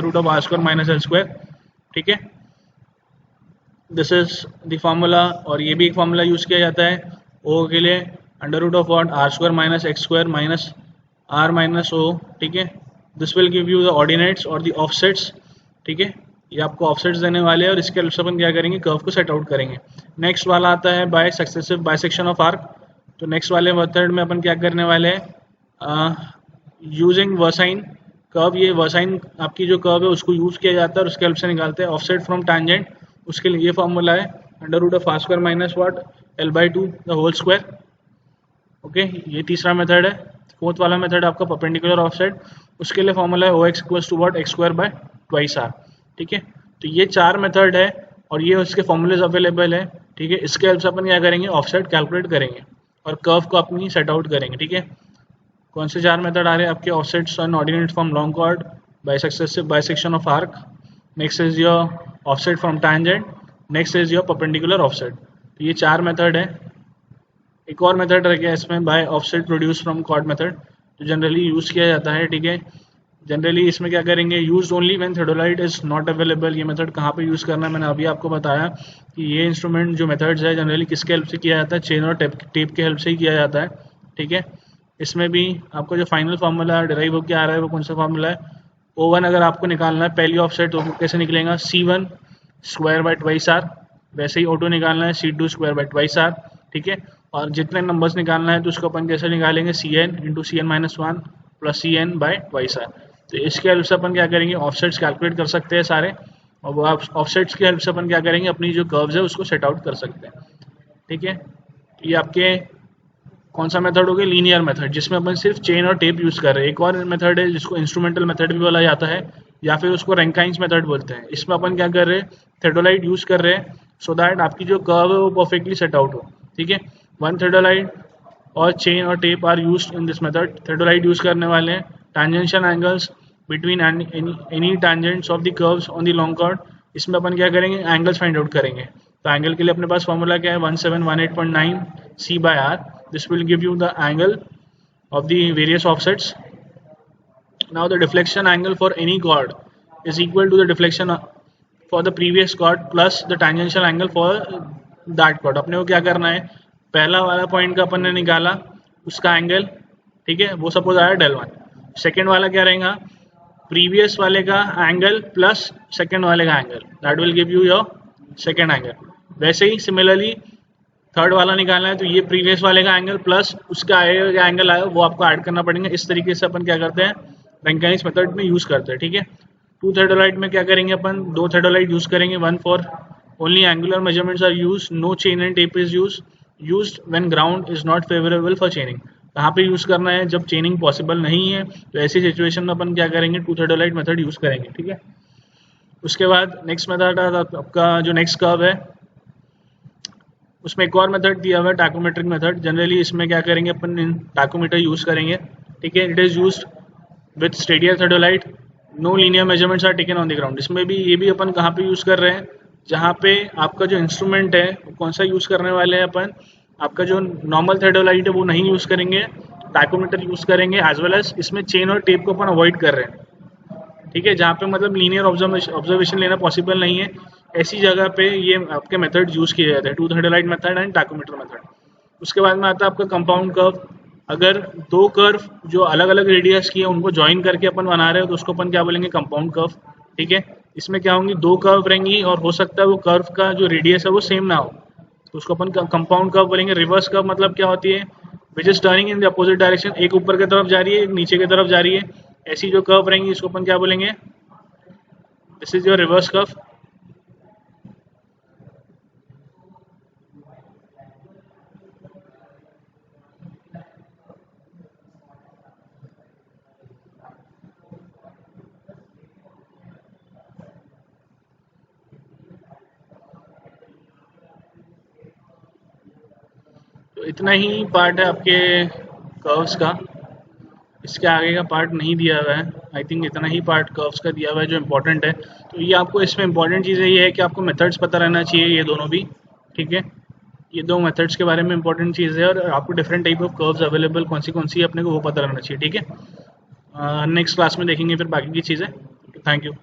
S1: - L², ठीक है। This is the formula. और ये भी एक फार्मूला यूज़ किया जाता है O के लिए, √r² - x² - r - o, ठीक है। This will give you the ordinates और द ऑफसेट्स, ठीक है। ये आपको ऑफसेट्स देने वाले हैं और इसके हेल्प से अपन क्या करेंगे, कर्व को सेट आउट करेंगे। नेक्स्ट वाला आता है by successive bisection of arc. तो नेक्स्ट वाले मेथड में अपन क्या करने वाले हैं, यूजिंग वर्साइन कर्व। ये वर्साइन आपकी जो कर्व है उसको यूज़ किया जाता है और उसके हेल्प से निकालते हैं ऑफसेट फ्रॉम टैंजेंट। उसके लिए ये फॉर्मूला है √r² - L/2 the whole square, okay. ये तीसरा मेथड है। फोर्थ वाला मेथड आपका परपेंडिकुलर ऑफसेट, उसके लिए फॉर्मूला है OX = व्हाट, x² / 2r, ठीक है। तो ये 4 मेथड है और ये उसके फॉर्मूलेज अवेलेबल है, ठीक है। इसके हेल्प से अपन क्या करेंगे, ऑफसेट कैलकुलेट करेंगे और कर्व को अपनी सेट आउट करेंगे, ठीक है। कौन से 4 मेथड आ रहे हैं आपके, offsets and ordinate from long chord, by successive bisection of arc, next is your offset from tangent, next is your perpendicular offset. तो ये 4 मेथड है। एक और मेथड रह गया इसमें, by offset produce from chord method, जो जनरली यूज़ किया जाता है, ठीक है। जनरली इसमें क्या करेंगे, use only when theodolite is not available. ये मेथड कहाँ पे यूज़ करना है, मैंने अभी आपको बताया कि ये इंस्ट्रूमेंट जो मेथड्स है जनरली किसके हेल्प से किया जाता है, चेन और टेप के हेल्प से ही किया जाता है, ठीक है। इसमें भी आपको जो फाइनल फार्मूला डिराइव होकर आ रहा है वो कौन सा फार्मूला है, O1 अगर आपको निकालना है पहली ऑफसेट तो कैसे निकलेगा, C1² / 2r, वैसे ही O2 निकालना है C2² / 2r, ठीक है। और जितने नंबर्स निकालना है तो उसको अपन कैसे निकालेंगे, Cn × Cn - 1 + Cn / 2r। तो इसके हेल्प से अपन क्या करेंगे, ऑफसेट्स कैलकुलेट कर सकते हैं सारे, और वो ऑफसेट्स के हेल्प से अपन क्या करेंगे, अपनी जो कर्व्स है उसको सेट आउट कर सकते हैं, ठीक है। ये आपके कौन सा मेथड हो गया, लीनियर मेथड, जिसमें अपन सिर्फ चेन और टेप यूज़ कर रहे हैं। एक और मेथड है जिसको इंस्ट्रूमेंटल मेथड भी बोला जाता है, या फिर उसको रैंकाइंस मेथड बोलते हैं। इसमें अपन क्या कर रहे हैं, थियोडोलाइट यूज़ कर रहे हैं सो दैट आपकी जो कर्व है वो परफेक्टली सेट आउट हो, ठीक है। 1 थियोडोलाइट और चेन और tape are used in this method. Theodolite use करने वाले हैं tangential angles between any tangents of the curves on the long chord. इसमें अपन क्या करेंगे, एंगल्स फाइंड आउट करेंगे। तो एंगल के लिए अपने पास फॉर्मूला क्या है, 1718.9 C/r। This will give you the angle of the various offsets. Now the deflection angle for any chord is equal to the deflection for the previous chord plus the tangential angle for that chord. अपने को क्या करना है, पहला वाला point का अपन ने निकाला उसका एंगल, ठीक है, वो सपोज आया del1। सेकेंड वाला क्या रहेगा, प्रीवियस वाले का एंगल प्लस सेकेंड वाले का angle, that will give you your second angle. वैसे ही सिमिलरली थर्ड वाला निकालना है तो ये प्रीवियस वाले का एंगल प्लस उसका आएगा एंगल आया वो आपको ऐड करना पड़ेगा। इस तरीके से अपन क्या करते हैं, रैंकिनियस मेथड में यूज करते हैं, ठीक है। टू थेडोलाइट में क्या करेंगे अपन, दो थेडोलाइट यूज करेंगे, one for only angular measurements are use, no chain and tape is used when ground is not favourable for chaining. कहाँ पे यूज करना है, जब चेनिंग पॉसिबल नहीं है तो ऐसी सिचुएशन में अपन क्या करेंगे, टू थेडोलाइट मेथड यूज करेंगे, ठीक है। उसके बाद नेक्स्ट मेथड आपका जो नेक्स्ट कर्व है उसमें एक और मेथड दिया हुआ है टैकोमेट्रिक मेथड। जनरली इसमें क्या करेंगे अपन, टैकोमीटर यूज करेंगे, ठीक है। It is used with stadia theodolite, no linear measurements are taken on the ground. इसमें भी ये भी अपन कहाँ पे यूज कर रहे हैं, जहाँ पे आपका जो इंस्ट्रूमेंट है कौन सा यूज करने वाले हैं अपन, आपका जो नॉर्मल थेडोलाइट है वो नहीं यूज करेंगे, टैकोमीटर यूज करेंगे, एज वेल एज इसमें चेन और टेप को अपन अवॉइड कर रहे हैं, ठीक है। जहाँ पे मतलब लीनियर ऑब्जर्वेशन लेना पॉसिबल नहीं है, ऐसी जगह पे ये आपके मेथड यूज किए जाते हैं, two theodolite method and tacheometer method. उसके बाद में आता है आपका कंपाउंड कर्व। अगर दो कर्व जो अलग अलग रेडियस की है उनको ज्वाइन करके अपन बना रहे हो तो उसको अपन क्या बोलेंगे, कंपाउंड कर्व, ठीक है। इसमें क्या होंगी, दो कर्व रहेंगी और हो सकता है वो कर्व का जो रेडियस है वो सेम ना हो, तो उसको अपन कंपाउंड कर्व बोलेंगे। रिवर्स कर्व मतलब क्या होती है, which is turning in the opposite direction, एक ऊपर की तरफ जा रही है एक नीचे की तरफ जा रही है, ऐसी जो कर्व रहेंगी इसको अपन क्या बोलेंगे, this is your reverse curve. तो इतना ही पार्ट है आपके कर्व्स का, इसके आगे का पार्ट नहीं दिया हुआ है। आई थिंक इतना ही पार्ट कर्व्स का दिया हुआ है जो इम्पोर्टेंट है। तो ये आपको इसमें इंपॉर्टेंट चीज़ ये है कि आपको मेथड्स पता रहना चाहिए, ये दोनों भी, ठीक है। ये दो मेथड्स के बारे में इंपॉर्टेंट चीज़ है और आपको different type of curves available कौन सी अपने को वो पता रहना चाहिए, ठीक है। नेक्स्ट क्लास में देखेंगे फिर बाकी की चीज़ें। Thank you.